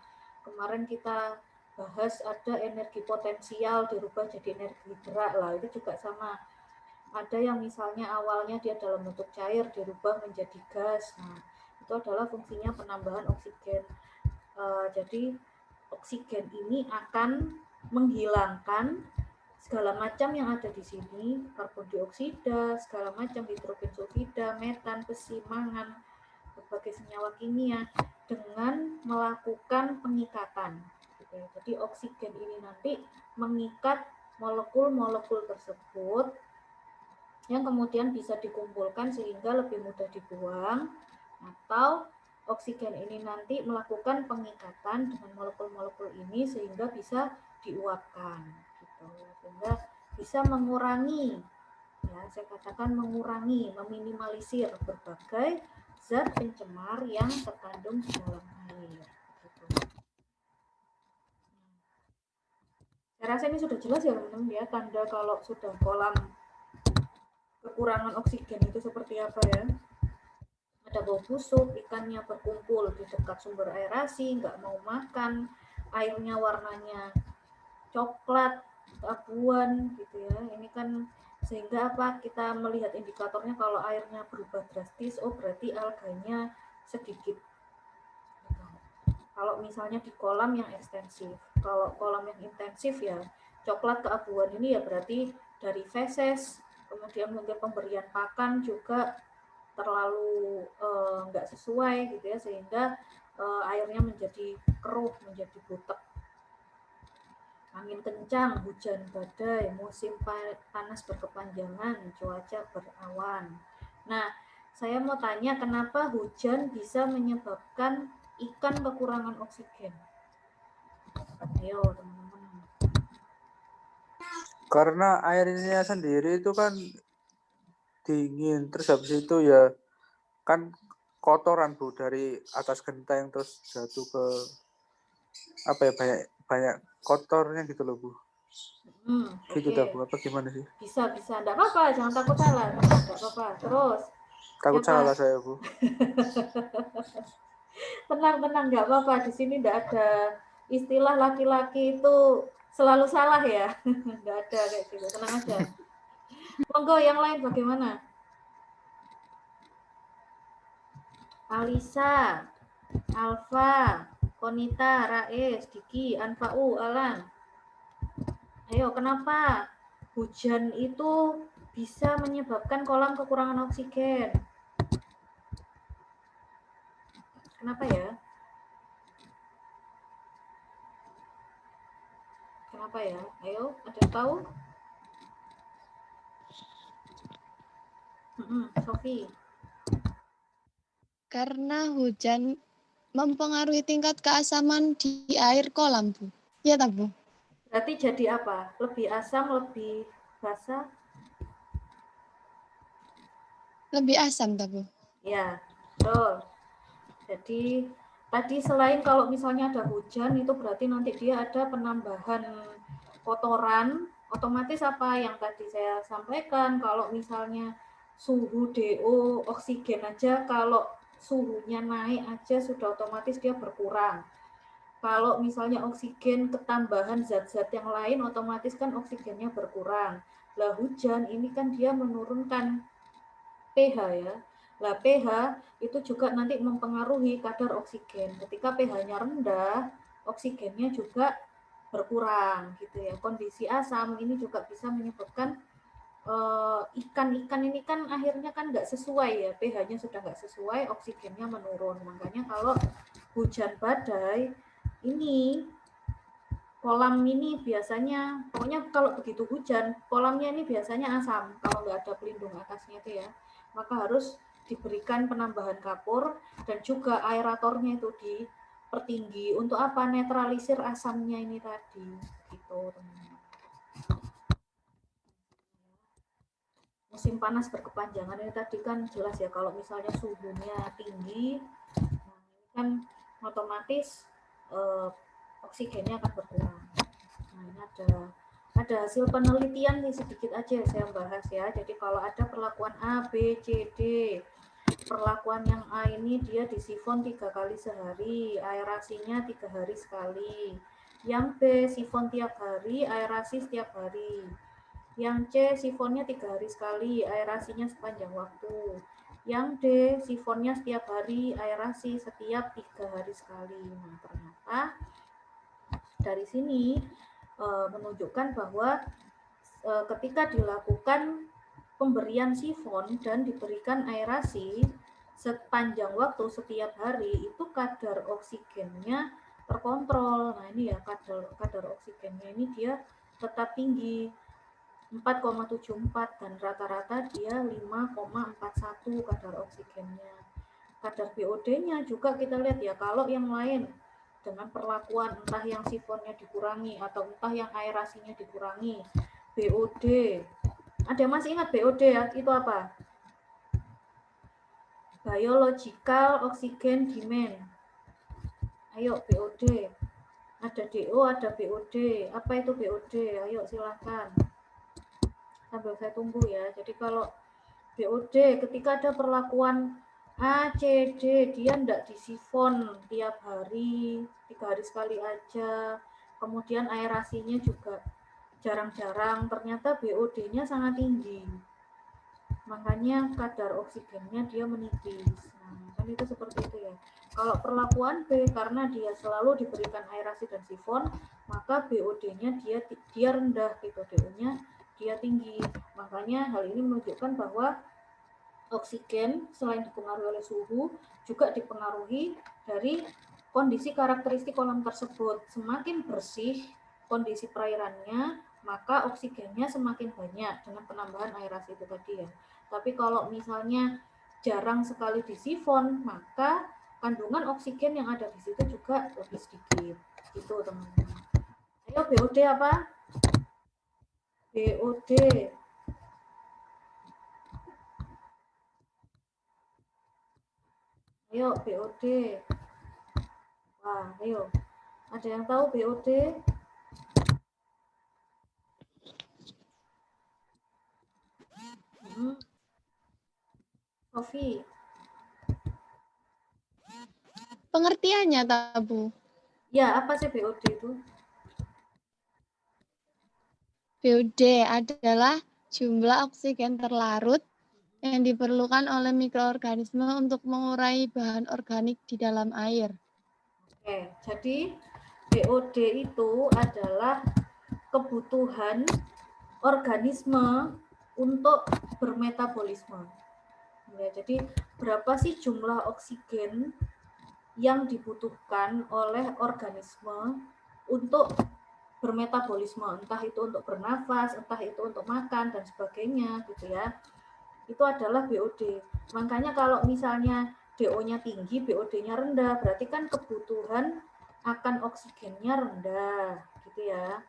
kemarin kita bahas, ada energi potensial dirubah jadi energi gerak lah, itu juga sama. Ada yang misalnya awalnya dia dalam bentuk cair dirubah menjadi gas. Nah, itu adalah fungsinya penambahan oksigen. Jadi oksigen ini akan menghilangkan segala macam yang ada di sini, karbon dioksida, segala macam hidrogen sulfida, metan, besi, mangan, berbagai senyawa kimia dengan melakukan pengikatan. Jadi oksigen ini nanti mengikat molekul-molekul tersebut yang kemudian bisa dikumpulkan sehingga lebih mudah dibuang, atau oksigen ini nanti melakukan pengikatan dengan molekul-molekul ini sehingga bisa diuapkan gitu. Sehingga bisa mengurangi, ya saya katakan mengurangi, meminimalisir berbagai zat pencemar yang terkandung di dalam air gitu. Saya rasa ini sudah jelas ya teman-teman ya, tanda kalau sudah kolam kekurangan oksigen itu seperti apa ya. Ada bau busuk, ikannya berkumpul di dekat sumber aerasi, nggak mau makan, airnya warnanya coklat, abuan gitu ya. Ini kan sehingga apa, kita melihat indikatornya kalau airnya berubah drastis, oh berarti alganya sedikit. Kalau misalnya di kolam yang ekstensif, kalau kolam yang intensif ya coklat keabuan ini ya berarti dari feses, kemudian mungkin pemberian pakan juga terlalu nggak sesuai gitu ya, sehingga airnya menjadi keruh, menjadi butek. Angin kencang, hujan badai, musim panas berkepanjangan, cuaca berawan. Nah, saya mau tanya kenapa hujan bisa menyebabkan ikan kekurangan oksigen? Ayo teman-teman. Karena airnya sendiri itu kan dingin, terus habis itu ya kan kotoran Bu dari atas genteng terus jatuh ke apa ya, banyak kotornya gitu loh Bu. Gitu dah Bu, apa gimana sih? Bisa, enggak apa-apa, jangan takut salah, enggak apa-apa. Terus Takut salah saya Bu. Tenang, enggak apa-apa. Di sini enggak ada istilah laki-laki itu selalu salah ya. Enggak ada kayak gitu, tenang aja. Monggo yang lain bagaimana? Alisa, Alfa, Konita, Rais, Diki, Anfau, Alan. Ayo, kenapa hujan itu bisa menyebabkan kolam kekurangan oksigen? Kenapa ya? Kenapa ya? Ayo, ada yang tahu? Sofi. Karena hujan mempengaruhi tingkat keasaman di air kolam, Bu. Iya, tak, Bu? Berarti jadi apa? Lebih asam, lebih basah? Lebih asam, tak, Bu? Ya, betul. Jadi tadi selain kalau misalnya ada hujan itu berarti nanti dia ada penambahan kotoran, otomatis apa yang tadi saya sampaikan, kalau misalnya suhu DO oksigen aja kalau suhunya naik aja sudah otomatis dia berkurang. Kalau misalnya oksigen ketambahan zat-zat yang lain otomatis kan oksigennya berkurang. Lah hujan ini kan dia menurunkan pH ya. Lah pH itu juga nanti mempengaruhi kadar oksigen. Ketika pH-nya rendah, oksigennya juga berkurang gitu ya. Kondisi asam ini juga bisa menyebabkan ikan-ikan ini kan akhirnya kan nggak sesuai ya, pH-nya sudah nggak sesuai, oksigennya menurun. Makanya kalau hujan badai ini kolam ini biasanya, pokoknya kalau begitu hujan, kolamnya ini biasanya asam kalau nggak ada pelindung atasnya itu ya. Maka harus diberikan penambahan kapur dan juga aeratornya itu dipertinggi. Untuk apa? Netralisir asamnya ini tadi. Gitu, teman-teman. Musim panas berkepanjangan ini tadi kan jelas ya, kalau misalnya suhunya tinggi, nah ini kan otomatis oksigennya akan berkurang. Nah ini ada hasil penelitian nih, sedikit aja saya bahas ya. Jadi kalau ada perlakuan A, B, C, D. Perlakuan yang A ini dia disifon 3 kali sehari, aerasinya 3 hari sekali. Yang B sifon tiap hari, aerasi setiap hari. Yang C sifonnya 3 hari sekali, aerasinya sepanjang waktu. Yang D sifonnya setiap hari, aerasi setiap 3 hari sekali. Nah ternyata dari sini menunjukkan bahwa ketika dilakukan pemberian sifon dan diberikan aerasi sepanjang waktu setiap hari, itu kadar oksigennya terkontrol. Nah ini ya, kadar oksigennya ini dia tetap tinggi 4,74 dan rata-rata dia 5,41 kadar oksigennya. Kadar BOD-nya juga kita lihat ya, kalau yang lain dengan perlakuan entah yang sifonnya dikurangi atau entah yang aerasinya dikurangi, BOD. Ada masih ingat BOD ya? Itu apa? Biological Oxygen Demand. Ayo BOD. Ada DO, ada BOD. Apa itu BOD? Ayo silakan. Sambil saya tunggu ya. Jadi kalau BOD ketika ada perlakuan A, C, D, dia enggak disifon tiap hari, 3 hari sekali aja. Kemudian aerasinya juga jarang-jarang, ternyata BOD-nya sangat tinggi. Makanya kadar oksigennya dia menipis. Nah, kan itu seperti itu ya. Kalau perlakuan B, karena dia selalu diberikan aerasi dan sifon, maka BOD-nya dia rendah gitu, DO-nya dia tinggi. Makanya hal ini menunjukkan bahwa oksigen selain dipengaruhi oleh suhu, juga dipengaruhi dari kondisi karakteristik kolam tersebut. Semakin bersih kondisi perairannya, maka oksigennya semakin banyak dengan penambahan aerasi itu tadi ya. Tapi kalau misalnya jarang sekali disifon, maka kandungan oksigen yang ada di situ juga lebih sedikit. Gitu teman-teman. Ayo BOD apa? BOD. Ayo BOD. Wah, ayo. Ada yang tahu BOD? Sofi. Pengertiannya, Tabu. Ya, apa sih BOD itu? BOD adalah jumlah oksigen terlarut yang diperlukan oleh mikroorganisme untuk mengurai bahan organik di dalam air. Oke, jadi BOD itu adalah kebutuhan organisme untuk bermetabolisme. Ya, jadi berapa sih jumlah oksigen yang dibutuhkan oleh organisme untuk bermetabolisme, entah itu untuk bernafas, entah itu untuk makan dan sebagainya gitu ya. Itu adalah BOD. Makanya kalau misalnya DO-nya tinggi, BOD-nya rendah, berarti kan kebutuhan akan oksigennya rendah gitu ya.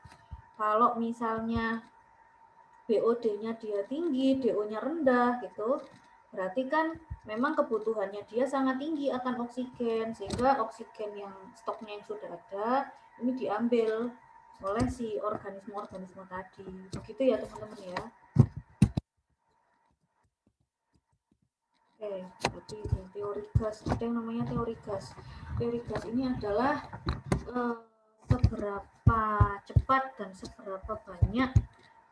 Kalau misalnya BOD-nya dia tinggi, DO-nya rendah gitu, berarti kan memang kebutuhannya dia sangat tinggi akan oksigen, sehingga oksigen yang stoknya yang sudah ada ini diambil oleh si organisme-organisme tadi. Begitu ya teman-teman ya. Oke, jadi teori gas, ada yang namanya teori gas. Teori gas ini adalah seberapa cepat dan seberapa banyak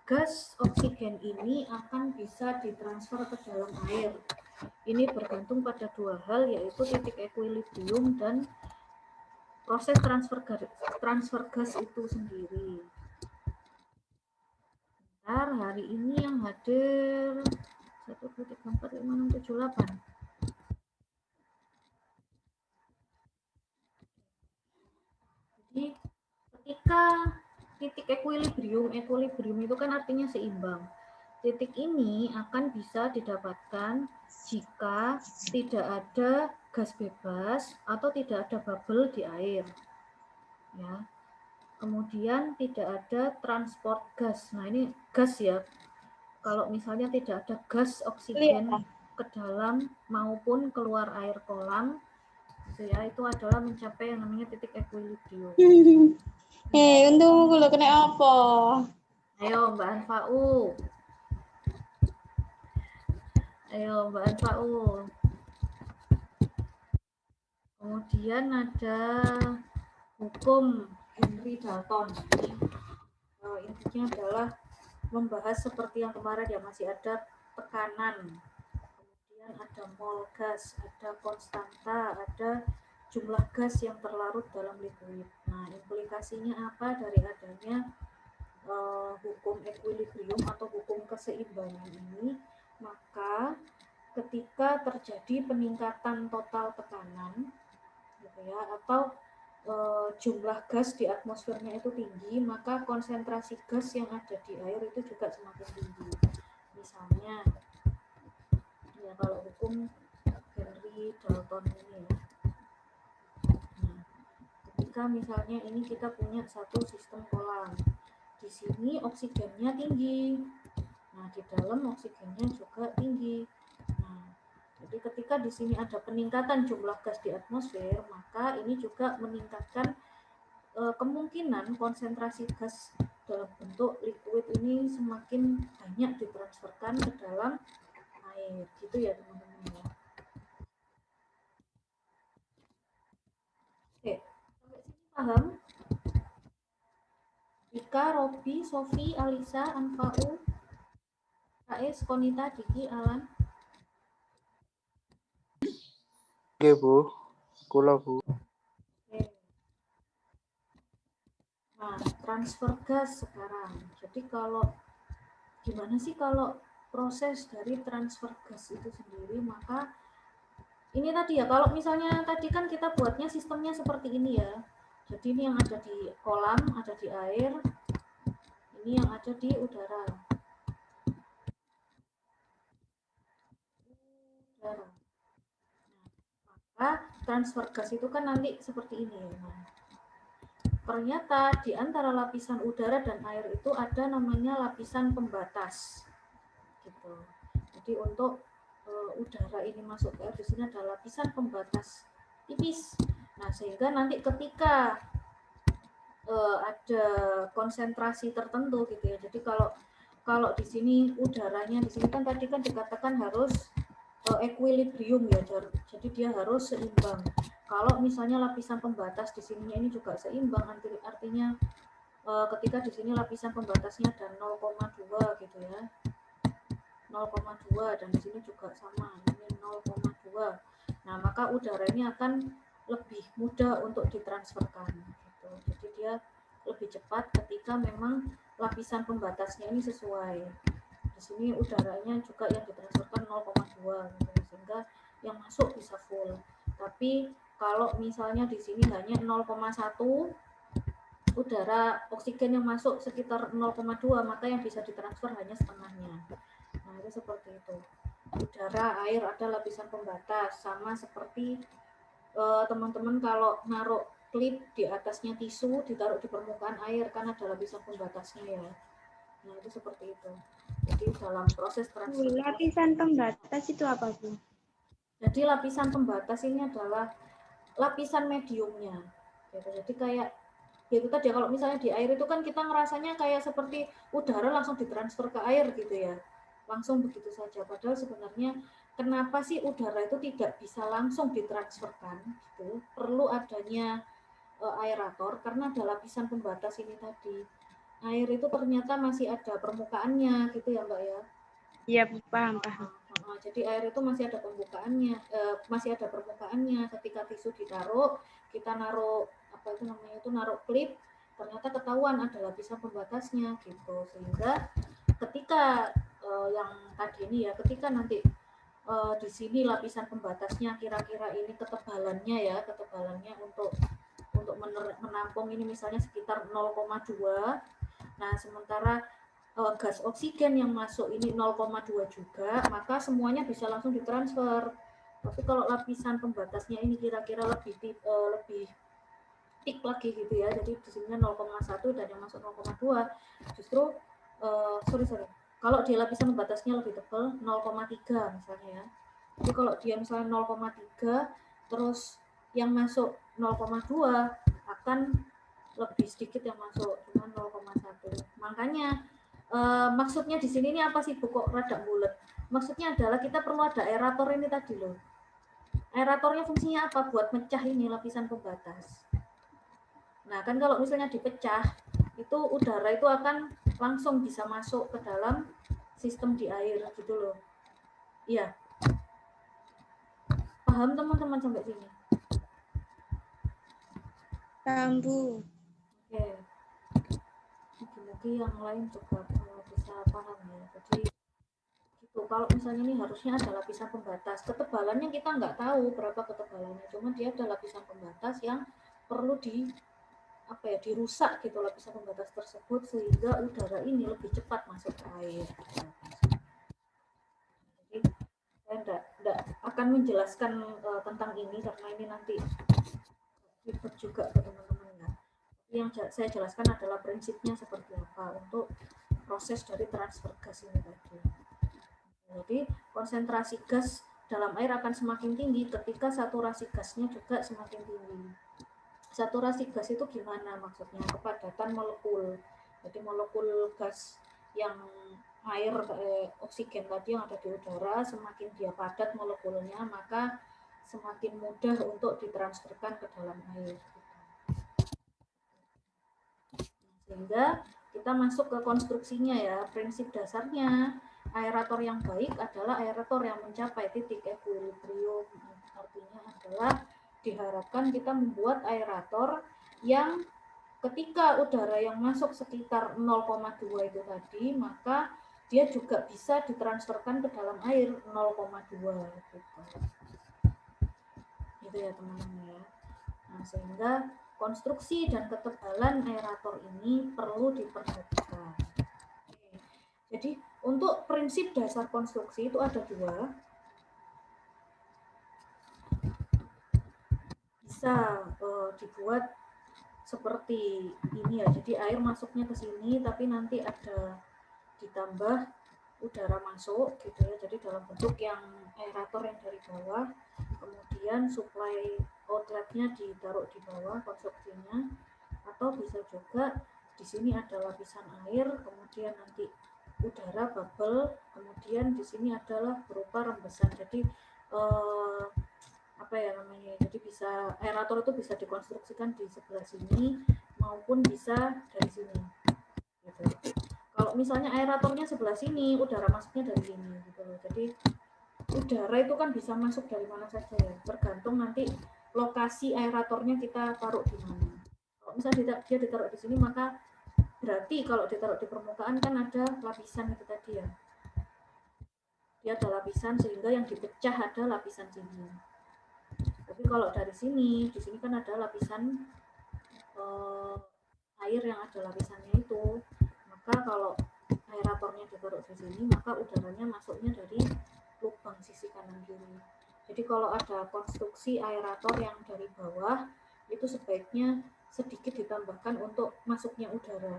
gas oksigen ini akan bisa ditransfer ke dalam air. Ini bergantung pada dua hal, yaitu titik equilibrium dan proses transfer gas itu sendiri. Bentar. hari ini yang hadir 1, 2, 3, 4, 5, 6, 7, 8. Jadi ketika titik equilibrium itu kan artinya seimbang. Titik ini akan bisa didapatkan jika tidak ada gas bebas atau tidak ada bubble di air. Ya. Kemudian tidak ada transport gas. Nah, ini gas ya. Kalau misalnya tidak ada gas oksigen ke dalam maupun keluar air kolam, gitu ya, itu adalah mencapai yang namanya titik equilibrium. Untung kalau kena apa? Ayo Mbak Anfa'u. Ayo Mbak Anfa'u. Kemudian ada hukum Henry Dalton. Intinya adalah membahas seperti yang kemarin ya, masih ada tekanan, kemudian ada mol gas, ada konstanta, ada jumlah gas yang terlarut dalam liquid. Nah, implikasinya apa dari adanya hukum equilibrium atau hukum keseimbangan ini? Maka ketika terjadi peningkatan total tekanan, gitu ya, atau jumlah gas di atmosfernya itu tinggi, maka konsentrasi gas yang ada di air itu juga semakin tinggi. Misalnya, ya kalau hukum Henry Dalton ini ya. Nah, ketika misalnya ini kita punya satu sistem kolam, di sini oksigennya tinggi, nah di dalam oksigennya juga tinggi. Nah, jadi ketika di sini ada peningkatan jumlah gas di atmosfer, maka ini juga meningkatkan kemungkinan konsentrasi gas dalam bentuk liquid ini semakin banyak ditransferkan ke dalam air, gitu ya teman-teman ya. Oke, sampai sini paham? Ika, Robi, Sofi, Alisa, Anfa'u, Rais, Konita, Diki, Alan. Oke, Bu. Kula, Bu. Oke. Nah, transfer gas sekarang. Jadi kalau gimana sih kalau proses dari transfer gas itu sendiri? Maka ini tadi ya, kalau misalnya tadi kan kita buatnya sistemnya seperti ini ya. Jadi ini yang ada di kolam, ada di air, ini yang ada di udara. Nah, maka transfer gas itu kan nanti seperti ini. Nah, ternyata di antara lapisan udara dan air itu ada namanya lapisan pembatas. Gitu. Jadi untuk udara ini masuk ke air, di sini ada lapisan pembatas tipis. Nah, sehingga nanti ketika ada konsentrasi tertentu gitu ya. Jadi kalau di sini udaranya di sini kan tadi kan dikatakan harus equilibrium ya. Jadi dia harus seimbang. Kalau misalnya lapisan pembatas di sini ini juga seimbang, artinya ketika di sini lapisan pembatasnya ada 0,2 gitu ya. 0,2 dan di sini juga sama, ini 0,2. Nah, maka udara ini akan lebih mudah untuk ditransferkan gitu. Jadi dia lebih cepat ketika memang lapisan pembatasnya ini sesuai. Di sini udaranya juga yang ditransferkan 0,2 gitu, sehingga yang masuk bisa full. Tapi kalau misalnya di sini hanya 0,1 udara oksigen yang masuk sekitar 0,2, maka yang bisa ditransfer hanya setengahnya. Nah, itu seperti itu. Udara, air ada lapisan pembatas, sama seperti teman-teman kalau naruh klip di atasnya tisu ditaruh di permukaan air kan ada lapisan pembatasnya ya. Nah, itu seperti itu. Jadi dalam proses transfer. Lapisan pembatas itu apa, Bu? Jadi lapisan pembatas ini adalah lapisan mediumnya. Jadi kayak ya itu tadi kalau misalnya di air itu kan kita ngerasanya kayak seperti udara langsung ditransfer ke air gitu ya. Langsung begitu saja. Padahal sebenarnya kenapa sih udara itu tidak bisa langsung ditransferkan gitu? Perlu adanya aerator karena ada lapisan pembatas ini tadi. Air itu ternyata masih ada permukaannya gitu ya, Mbak ya. Iya, paham. Jadi air itu masih ada pembukaannya, masih ada permukaannya. Ketika tisu ditaruh, kita naruh apa itu namanya itu naruh klip, ternyata ketahuan ada lapisan pembatasnya gitu, sehingga ketika yang tadi ini ya, ketika nanti di sini lapisan pembatasnya kira-kira ini ketebalannya untuk menampung ini misalnya sekitar 0,2. Nah, sementara gas oksigen yang masuk ini 0,2 juga, maka semuanya bisa langsung ditransfer. Tapi kalau lapisan pembatasnya ini kira-kira lebih thick lagi gitu ya, jadi di sini 0,1 dan yang masuk 0,2, justru kalau di lapisan pembatasnya lebih tebal 0,3 misalnya ya. Jadi kalau dia misalnya 0,3 terus yang masuk 0,2 akan lebih sedikit yang masuk, cuma 0,1. Makanya maksudnya di sini ini apa sih Bu kok rada bulat? Maksudnya adalah kita perlu ada aerator ini tadi loh. Aeratornya fungsinya apa? Buat mecah ini lapisan pembatas. Nah, kan kalau misalnya dipecah, itu udara itu akan langsung bisa masuk ke dalam sistem di air gitu loh. Iya. Paham teman-teman sampai sini? Paham, Bu. Oke. Mungkin yang lain juga bisa paham ya. Jadi gitu. Kalau misalnya ini harusnya ada lapisan pembatas. Ketebalannya kita nggak tahu berapa ketebalannya. Cuma dia ada lapisan pembatas yang perlu dirusak gitu lapisan pembatas tersebut sehingga udara ini lebih cepat masuk ke air. Jadi saya enggak akan menjelaskan tentang ini karena ini nanti ribet juga ke teman-teman ya. Yang saya jelaskan adalah prinsipnya seperti apa untuk proses dari transfer gas ini tadi. Jadi konsentrasi gas dalam air akan semakin tinggi ketika saturasi gasnya juga semakin tinggi. Saturasi gas itu gimana maksudnya? Kepadatan molekul. Jadi molekul gas yang air oksigen tadi yang ada di udara, semakin dia padat molekulnya, maka semakin mudah untuk ditransferkan ke dalam air. Sehingga kita masuk ke konstruksinya ya. Prinsip dasarnya aerator yang baik adalah aerator yang mencapai titik equilibrium. Artinya adalah diharapkan kita membuat aerator yang ketika udara yang masuk sekitar 0,2 itu tadi, maka dia juga bisa ditransferkan ke dalam air 0,2 gitu. Gitu ya teman-teman ya. Nah, sehingga konstruksi dan ketebalan aerator ini perlu diperhatikan. Jadi untuk prinsip dasar konstruksi itu ada dua. Bisa dibuat seperti ini ya. Jadi air masuknya ke sini tapi nanti ada ditambah udara masuk gitu ya. Jadi dalam bentuk yang aerator yang dari bawah, kemudian supply outletnya ditaruh di bawah konstruksinya, atau bisa juga di sini ada lapisan air, kemudian nanti udara bubble, kemudian di sini adalah berupa rembesan. Jadi jadi bisa aerator itu bisa dikonstruksikan di sebelah sini maupun bisa dari sini gitu. Kalau misalnya aeratornya sebelah sini, udara masuknya dari sini gitu loh. Jadi udara itu kan bisa masuk dari mana saja ya, tergantung nanti lokasi aeratornya kita taruh di mana. Kalau misalnya dia ditaruh di sini, maka berarti kalau ditaruh di permukaan kan ada lapisan itu tadi ya. Dia ada lapisan sehingga yang dipecah ada lapisan sini. Tapi kalau dari sini, di sini kan ada lapisan air yang ada lapisannya itu. Maka kalau aeratornya ditaruh di sini, maka udaranya masuknya dari lubang sisi kanan kiri. Jadi kalau ada konstruksi aerator yang dari bawah, itu sebaiknya sedikit ditambahkan untuk masuknya udara.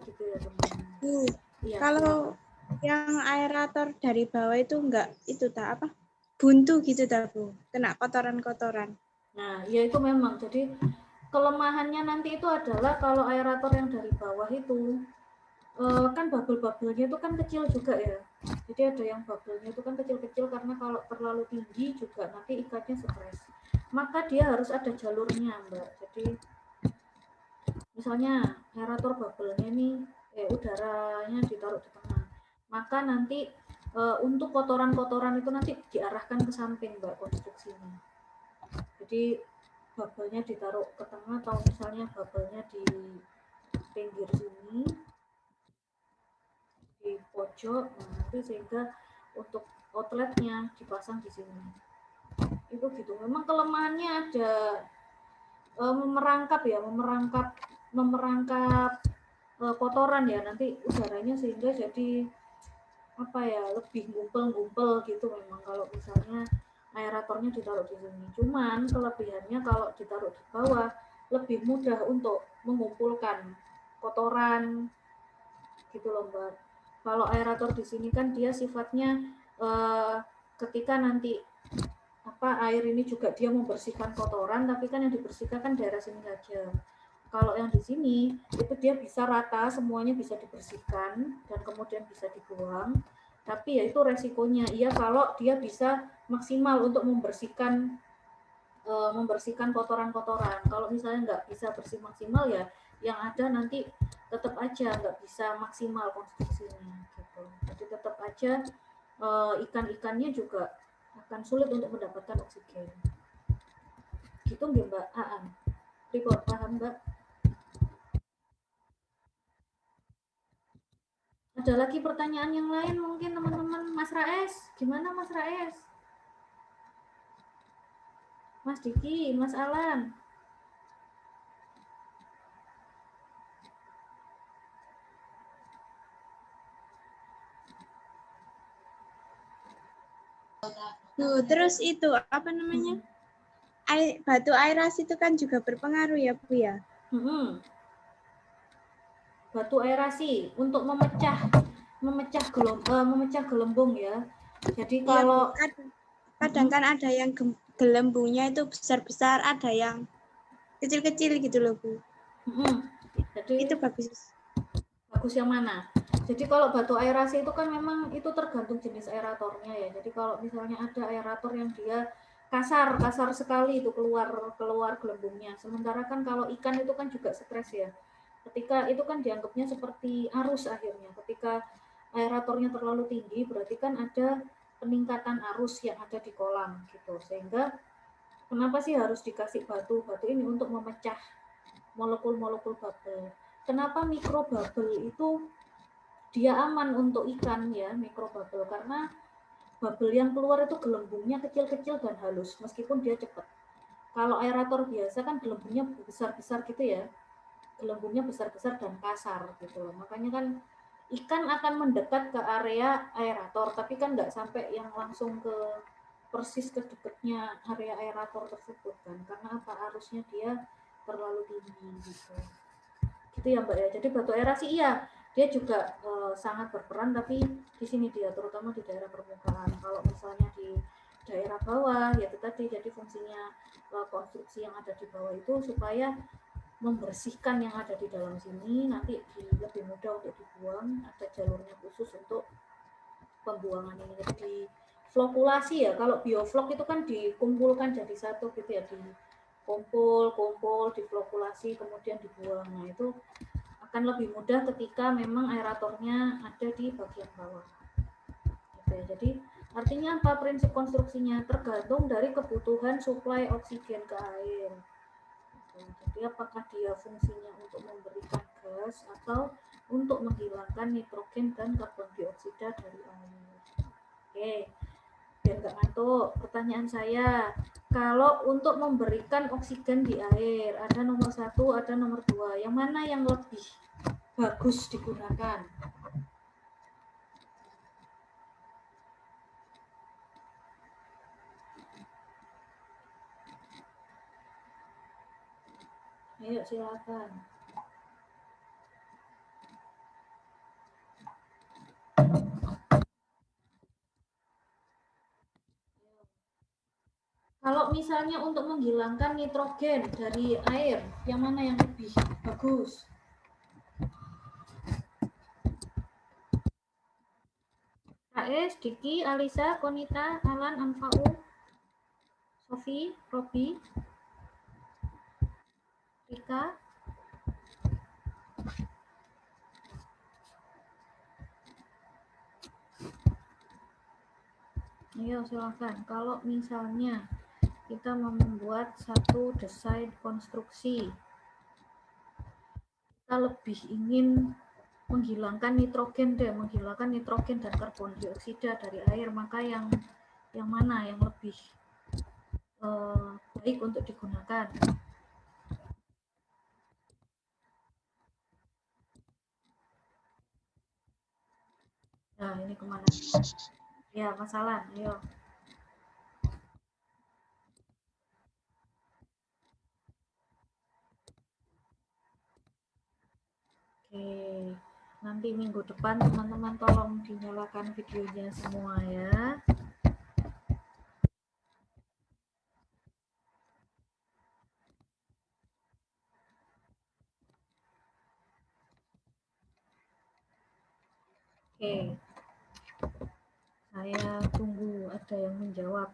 Gitu ya teman-teman. Ya, kalau yang aerator dari bawah itu enggak buntu gitu Bu, kena kotoran-kotoran. Nah, ya itu memang. Jadi kelemahannya nanti itu adalah kalau aerator yang dari bawah itu kan bubble-bubblenya itu kan kecil juga ya. Jadi ada yang bubblenya itu kan kecil-kecil karena kalau terlalu tinggi juga nanti ikatnya stres. Maka dia harus ada jalurnya, Mbak. Jadi misalnya aerator bubble-nya ini udaranya ditaruh di tengah. Maka nanti untuk kotoran-kotoran itu nanti diarahkan ke samping, Mbak, konstruksinya. Jadi bubble-nya ditaruh ke tengah atau misalnya bubble-nya di pinggir sini, pojok, nah, nanti sehingga untuk outletnya dipasang di sini. Itu gitu. Memang kelemahannya ada memerangkap kotoran ya nanti udaranya sehingga jadi apa ya lebih ngumpel-ngumpel gitu memang kalau misalnya aeratornya ditaruh di sini. Cuman kelebihannya kalau ditaruh di bawah lebih mudah untuk mengumpulkan kotoran gitu loh Mbak. Kalau aerator di sini kan dia sifatnya ketika nanti air ini juga dia membersihkan kotoran, tapi kan yang dibersihkan kan daerah sini saja. Kalau yang di sini itu dia bisa rata, semuanya bisa dibersihkan dan kemudian bisa dibuang. Tapi ya itu resikonya. Iya kalau dia bisa maksimal untuk membersihkan kotoran-kotoran. Kalau misalnya nggak bisa bersih maksimal ya, yang ada nanti tetap aja nggak bisa maksimal konstruksinya. Gitu. Jadi tetap aja ikan-ikannya juga akan sulit untuk mendapatkan oksigen. Gitu nggih Mbak Aan? Report paham Mbak? Ada lagi pertanyaan yang lain mungkin teman-teman? Mas Raes, gimana Mas Raes? Mas Diki, Mas Alan. Terus itu apa namanya? Batu aerasi itu kan juga berpengaruh ya Bu ya? Batu aerasi untuk memecah gelembung ya. Jadi kalau kadang kan ada yang gelembungnya itu besar-besar, ada yang kecil-kecil gitu loh Bu. Jadi itu bagus yang mana? Jadi kalau batu aerasi itu kan memang itu tergantung jenis aeratornya ya. Jadi kalau misalnya ada aerator yang dia kasar sekali itu keluar gelembungnya. Sementara kan kalau ikan itu kan juga stres ya. Ketika itu kan dianggapnya seperti arus akhirnya. Ketika aeratornya terlalu tinggi berarti kan ada peningkatan arus yang ada di kolam gitu. Sehingga kenapa sih harus dikasih batu ini untuk memecah molekul-molekul bubble. Kenapa mikrobubble itu dia aman untuk ikan ya, mikrobubble, karena bubble yang keluar itu gelembungnya kecil-kecil dan halus meskipun dia cepat. Kalau aerator biasa kan gelembungnya besar-besar gitu ya, gelembungnya besar-besar dan kasar gitu loh. Makanya kan ikan akan mendekat ke area aerator, tapi kan nggak sampai yang langsung ke persis ke dekatnya area aerator tersebut kan, karena apa, arusnya dia terlalu tinggi gitu. Gitu ya Mbak ya. Jadi batu aerasi iya, dia juga sangat berperan, tapi di sini dia terutama di daerah permukaan. Kalau misalnya di daerah bawah ya itu tadi, jadi fungsinya konstruksi yang ada di bawah itu supaya membersihkan yang ada di dalam sini, nanti lebih mudah untuk dibuang, ada jalurnya khusus untuk pembuangan ini. Jadi di flokulasi ya, kalau bioflok itu kan dikumpulkan jadi satu gitu ya, dikumpul, diflokulasi kemudian dibuang. Nah itu akan lebih mudah ketika memang aeratornya ada di bagian bawah. Gitu ya. Jadi artinya apa prinsip konstruksinya? Tergantung dari kebutuhan suplai oksigen ke air. Jadi apakah dia fungsinya untuk memberikan gas atau untuk menghilangkan nitrogen dan karbon dioksida dari air. Oke, biar nggak ngantuk, pertanyaan saya, kalau untuk memberikan oksigen di air, ada nomor 1, ada nomor 2, yang mana yang lebih bagus digunakan? Ayo silakan. Kalau misalnya untuk menghilangkan nitrogen dari air, yang mana yang lebih bagus? AS, Diki, Alisa, Konita, Alan, Anfau, Sofi, Robi, Rika. Ayo silakan. Kalau misalnya kita mau membuat satu desain konstruksi, kita lebih ingin menghilangkan nitrogen dan karbon dioksida dari air, maka yang mana yang lebih baik untuk digunakan? Nah, ini kemana? Ya, masalah. Ayo. Oke, nanti minggu depan teman-teman tolong dinyalakan videonya semua ya. Oke, saya tunggu ada yang menjawab.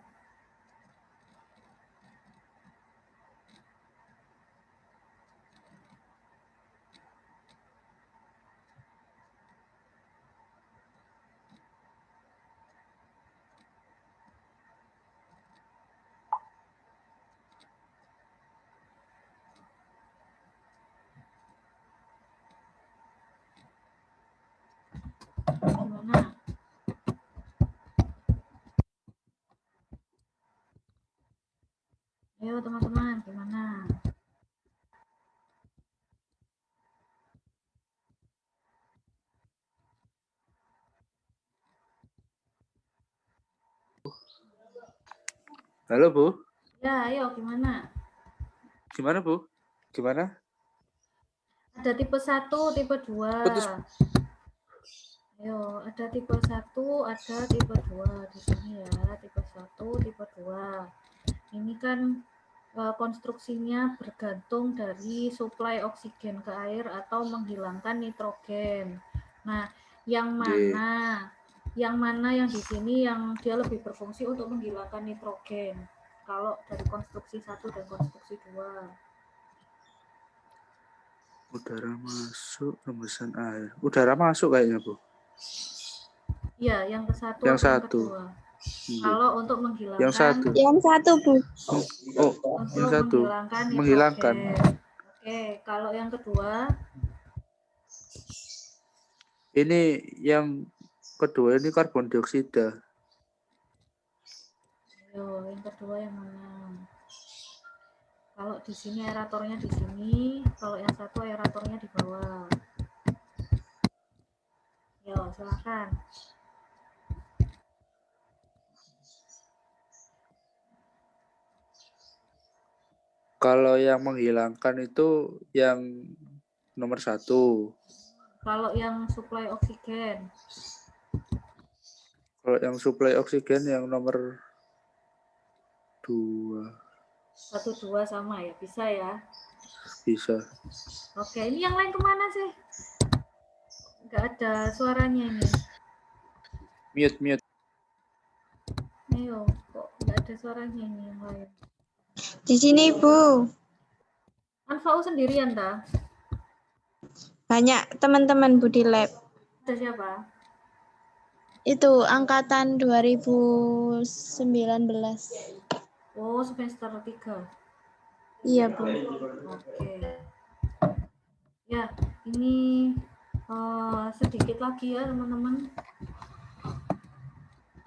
Gimana? Ayo teman-teman, gimana? Halo Bu, Ya, ayo gimana? gimana Bu? Gimana? Ada tipe 1, tipe 2. Putus. Ayo, ada tipe 1, ada tipe 2 di sini ya, tipe 1, tipe 2. Ini kan konstruksinya bergantung dari suplai oksigen ke air atau menghilangkan nitrogen. Nah, yang mana yang di sini yang dia lebih berfungsi untuk menghilangkan nitrogen? Kalau dari konstruksi 1 dan konstruksi 2. Udara masuk, rembesan air. Udara masuk kayaknya Bu. Iya, yang ke satu Yang atau yang satu. kedua. Iya. Kalau untuk menghilangkan Yang satu. Yang satu, Bu. Oh, untuk yang satu. menghilangkan nitrogen. Menghilangkan. Oke, kalau yang kedua, Ini yang kedua ini karbon dioksida. ayo, yang kedua yang mana? Kalau di sini aeratornya di sini, kalau yang satu aeratornya di bawah. Yo, silakan. Kalau yang menghilangkan itu yang nomor 1. Kalau yang suplai oksigen, Kalau yang suplai oksigen yang nomor 2. 1, 2 sama ya, bisa ya? Bisa. Oke, ini yang lain kemana sih? Nggak ada suaranya ini. Mute. Ayo, kok nggak ada suaranya ini yang lain? Di sini, Bu. Anfau sendirian, dah? Banyak teman-teman Bu di lab. Ada siapa? Itu angkatan 2019. Oh, semester 3. Iya, Bu. Oke. Ya, ini sedikit lagi ya, teman-teman.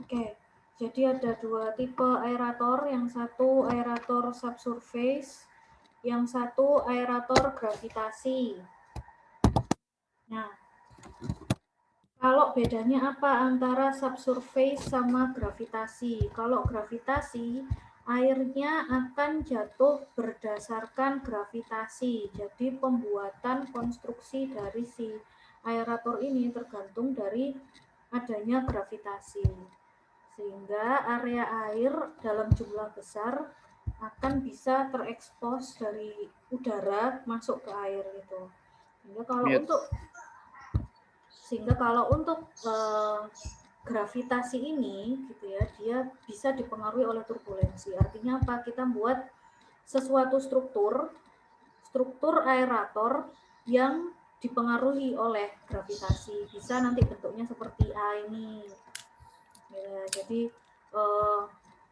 Oke, jadi ada 2 tipe aerator. Yang satu aerator subsurface, yang satu aerator gravitasi. Nah, kalau bedanya apa antara subsurface sama gravitasi? Kalau gravitasi, airnya akan jatuh berdasarkan gravitasi. Jadi pembuatan konstruksi dari si aerator ini tergantung dari adanya gravitasi. Sehingga area air dalam jumlah besar akan bisa terekspos dari udara masuk ke air gitu. Sehingga kalau untuk gravitasi ini gitu ya, dia bisa dipengaruhi oleh turbulensi. Artinya apa? Kita buat sesuatu struktur aerator yang dipengaruhi oleh gravitasi. Bisa nanti bentuknya seperti A ini. Ya, jadi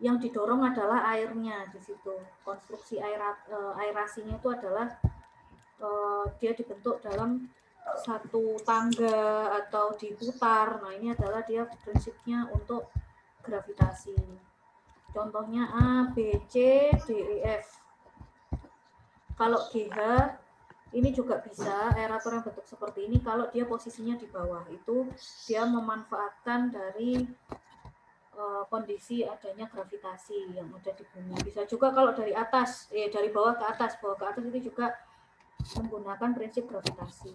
yang didorong adalah airnya di situ. Konstruksi aerasinya itu adalah dia dibentuk dalam satu tangga atau diputar. Nah, ini adalah dia prinsipnya untuk gravitasi. Contohnya A, B, C, D, E, F. Kalau GH ini juga bisa aerator yang bentuk seperti ini kalau dia posisinya di bawah. Itu dia memanfaatkan dari kondisi adanya gravitasi yang ada di bumi. Bisa juga kalau dari atas, dari bawah ke atas itu juga menggunakan prinsip gravitasi.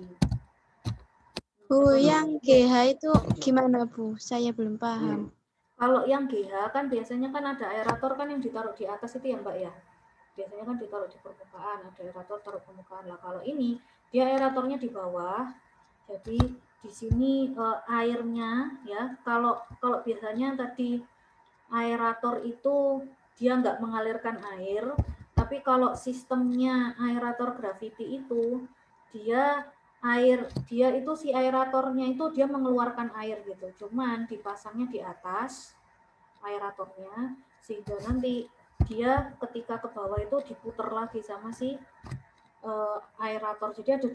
Bu, yang GH itu gimana Bu? Saya belum paham. Kalau yang GH kan biasanya kan ada aerator kan yang ditaruh di atas itu ya Mbak ya. Biasanya kan ditaruh di permukaan, ada aerator taruh permukaan. Lah kalau ini dia aeratornya di bawah. Jadi di sini airnya ya, kalau biasanya tadi aerator itu dia nggak mengalirkan air, tapi kalau sistemnya aerator gravity itu dia itu si aeratornya itu dia mengeluarkan air gitu, cuman dipasangnya di atas aeratornya sehingga nanti dia ketika ke bawah itu diputer lagi sama si aerator. Jadi ada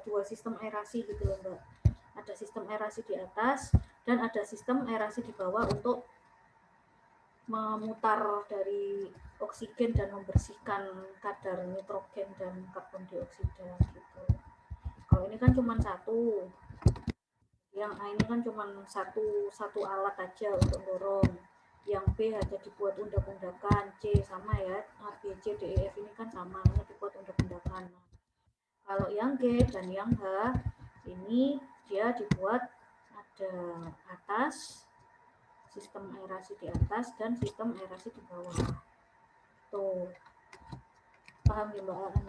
dua sistem aerasi gitu loh Mbak. Ada sistem aerasi di atas dan ada sistem aerasi di bawah untuk memutar dari oksigen dan membersihkan kadar nitrogen dan karbon dioksida gitu. Kalau ini kan cuma satu, yang A ini kan cuma satu alat aja untuk dorong. Yang B hanya dibuat undak-undakan, C sama ya, A, B, C, D, E, F ini kan sama, hanya dibuat undak-undakan. Kalau yang G dan yang H ini dia dibuat ada atas, sistem aerasi di atas dan sistem aerasi di bawah. Tuh. Paham ya Mbak Aan?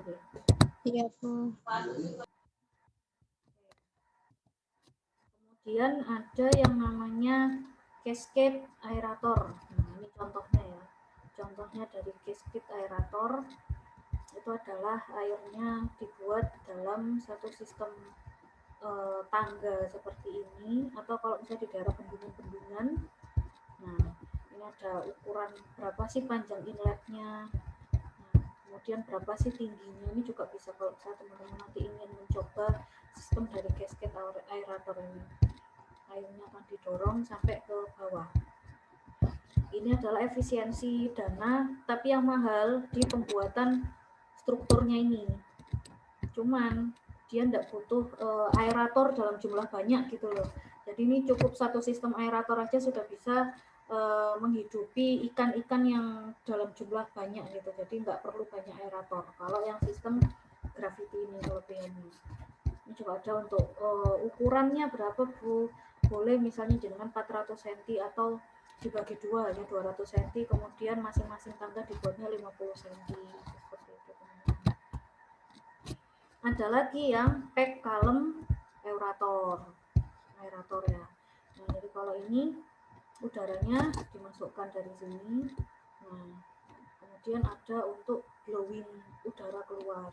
Iya Bu. Kemudian ada yang namanya cascade aerator. Nah, ini contohnya ya. Contohnya dari cascade aerator itu adalah airnya dibuat dalam satu sistem tangga seperti ini, atau kalau misalnya di daerah bendungan-bendungan. Nah, ini ada ukuran berapa sih panjang inletnya. Nah, kemudian berapa sih tingginya, ini juga bisa kalau misalnya teman-teman nanti ingin mencoba sistem dari cascade aerator ini. Airnya akan didorong sampai ke bawah. Ini adalah efisiensi dana, tapi yang mahal di pembuatan strukturnya ini. Cuman dia tidak butuh aerator dalam jumlah banyak gitu loh. Jadi ini cukup satu sistem aerator aja sudah bisa menghidupi ikan-ikan yang dalam jumlah banyak gitu. Jadi nggak perlu banyak aerator. Kalau yang sistem gravity ini kelebihannya. Ini juga ada untuk ukurannya berapa Bu? Boleh misalnya dengan 400 cm atau dibagi dua hanya 200 cm, kemudian masing-masing tangga dibuatnya 50 cm. Seperti itu. Ada lagi yang pack column aerator ya. Nah, jadi kalau ini udaranya dimasukkan dari sini. Nah, kemudian ada untuk blowing udara keluar.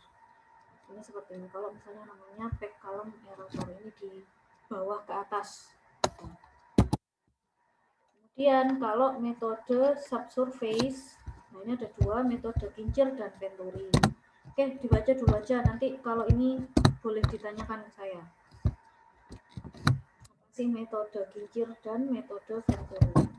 Ini seperti ini. Kalau misalnya namanya pack column aerator, ini di bawah ke atas. Kemudian kalau metode subsurface, nah ini ada dua, metode kincir dan venturi. Oke, dibaca dulu aja. Nanti kalau ini boleh ditanyakan ke saya. Apa sih metode kincir dan metode venturi?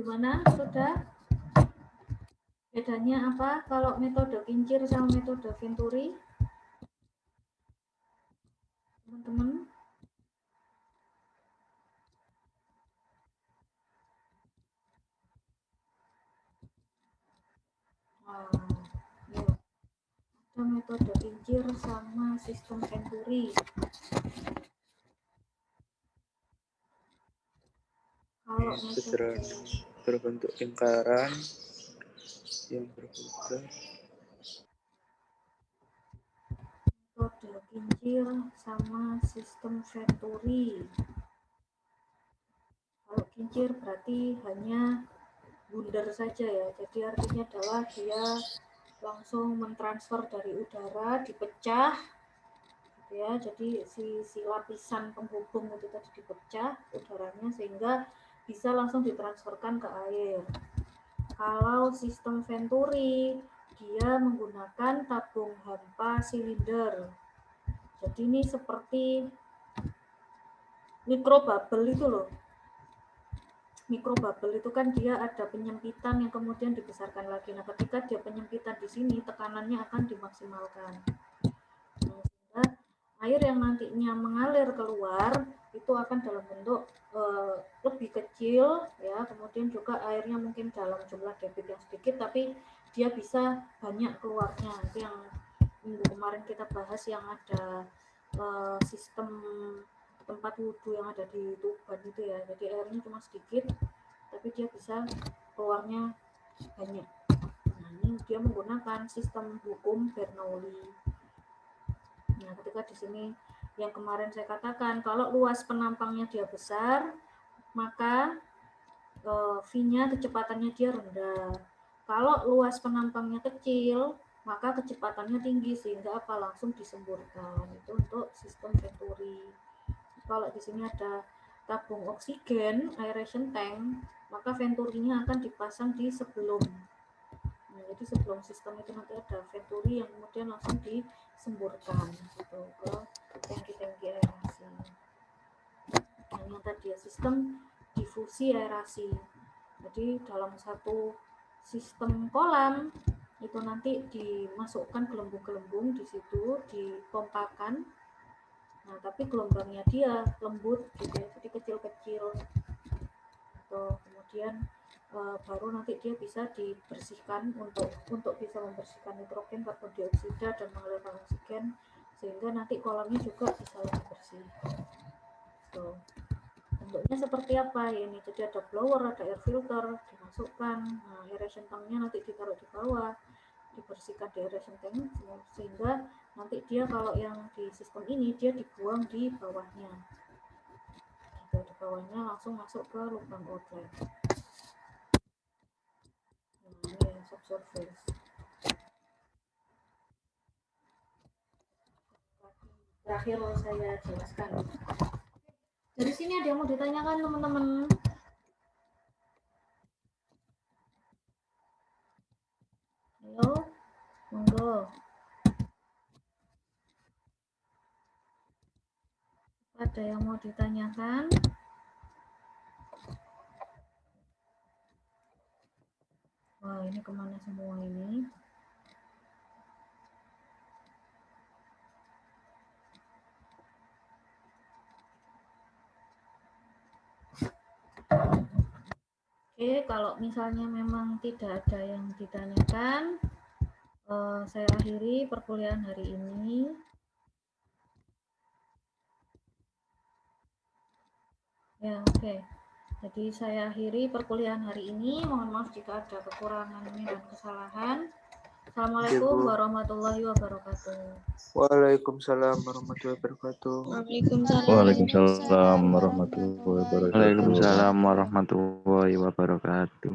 Gimana, sudah? Bedanya apa kalau metode kincir sama metode venturi? Teman-teman? Ya. Ada metode kincir sama sistem venturi. Kalau metode berbentuk lingkaran yang berputar. kincir sama sistem Venturi. Kalau kincir berarti hanya bundar saja ya, jadi artinya adalah dia langsung mentransfer dari udara, dipecah gitu ya, jadi si lapisan penghubung itu tadi dipecah udaranya sehingga bisa langsung ditransferkan ke air. Kalau sistem Venturi dia menggunakan tabung hampa silinder, jadi ini seperti mikrobubble itu loh. Mikrobubble itu kan dia ada penyempitan yang kemudian dibesarkan lagi. Nah, ketika dia penyempitan di sini, tekanannya akan dimaksimalkan. Nah, sehingga air yang nantinya mengalir keluar itu akan dalam bentuk lebih kecil ya. Kemudian juga airnya mungkin dalam jumlah debit yang sedikit, tapi dia bisa banyak keluarnya. Itu yang minggu kemarin kita bahas yang ada sistem tempat wudhu yang ada di Tuban itu ya, jadi airnya cuma sedikit tapi dia bisa keluarnya banyak. Nah, ini dia menggunakan sistem hukum Bernoulli. Nah, ketika di sini yang kemarin saya katakan kalau luas penampangnya dia besar, maka V-nya kecepatannya dia rendah. Kalau luas penampangnya kecil, maka kecepatannya tinggi sehingga apa langsung disemburkan. Itu untuk sistem Venturi. Kalau di sini ada tabung oksigen, aeration tank, maka Venturinya akan dipasang di sebelum. Nah, jadi sebelum sistem itu nanti ada Venturi yang kemudian langsung disemburkan gitu, ke tangki-tangki aerasi. Nah, yang tadi ya sistem difusi aerasi. Jadi dalam satu sistem kolam itu nanti dimasukkan gelembung-gelembung di situ, dipompakan. Nah, tapi gelombangnya dia lembut gitu ya, jadi kecil-kecil. Kemudian baru nanti dia bisa dibersihkan untuk bisa membersihkan nitrogen, karbon dioksida dan mengalirkan oksigen sehingga nanti kolamnya juga bisa lebih bersih. Bentuknya seperti apa ya ini? Jadi ada blower, ada air filter dimasukkan. Nah, aeration tanknya nanti ditaruh di bawah, dibersihkan di aeration tank sehingga nanti dia kalau yang di sistem ini dia dibuang di bawahnya. Di bawahnya langsung masuk ke lubang outlet. Nah, ini ya subsurface. Terakhir saya jelaskan. Dari sini ada yang mau ditanyakan teman-teman? Halo, monggo. Ada yang mau ditanyakan? Wah, ini kemana semua ini? Oke, kalau misalnya memang tidak ada yang ditanyakan, saya akhiri perkuliahan hari ini. Ya, oke. Jadi saya akhiri perkuliahan hari ini. Mohon maaf jika ada kekurangan dan kesalahan. Assalamualaikum warahmatullahi wabarakatuh. Waalaikumsalam warahmatullahi wabarakatuh. Waalaikumsalam warahmatullahi wabarakatuh. Waalaikumsalam warahmatullahi wabarakatuh.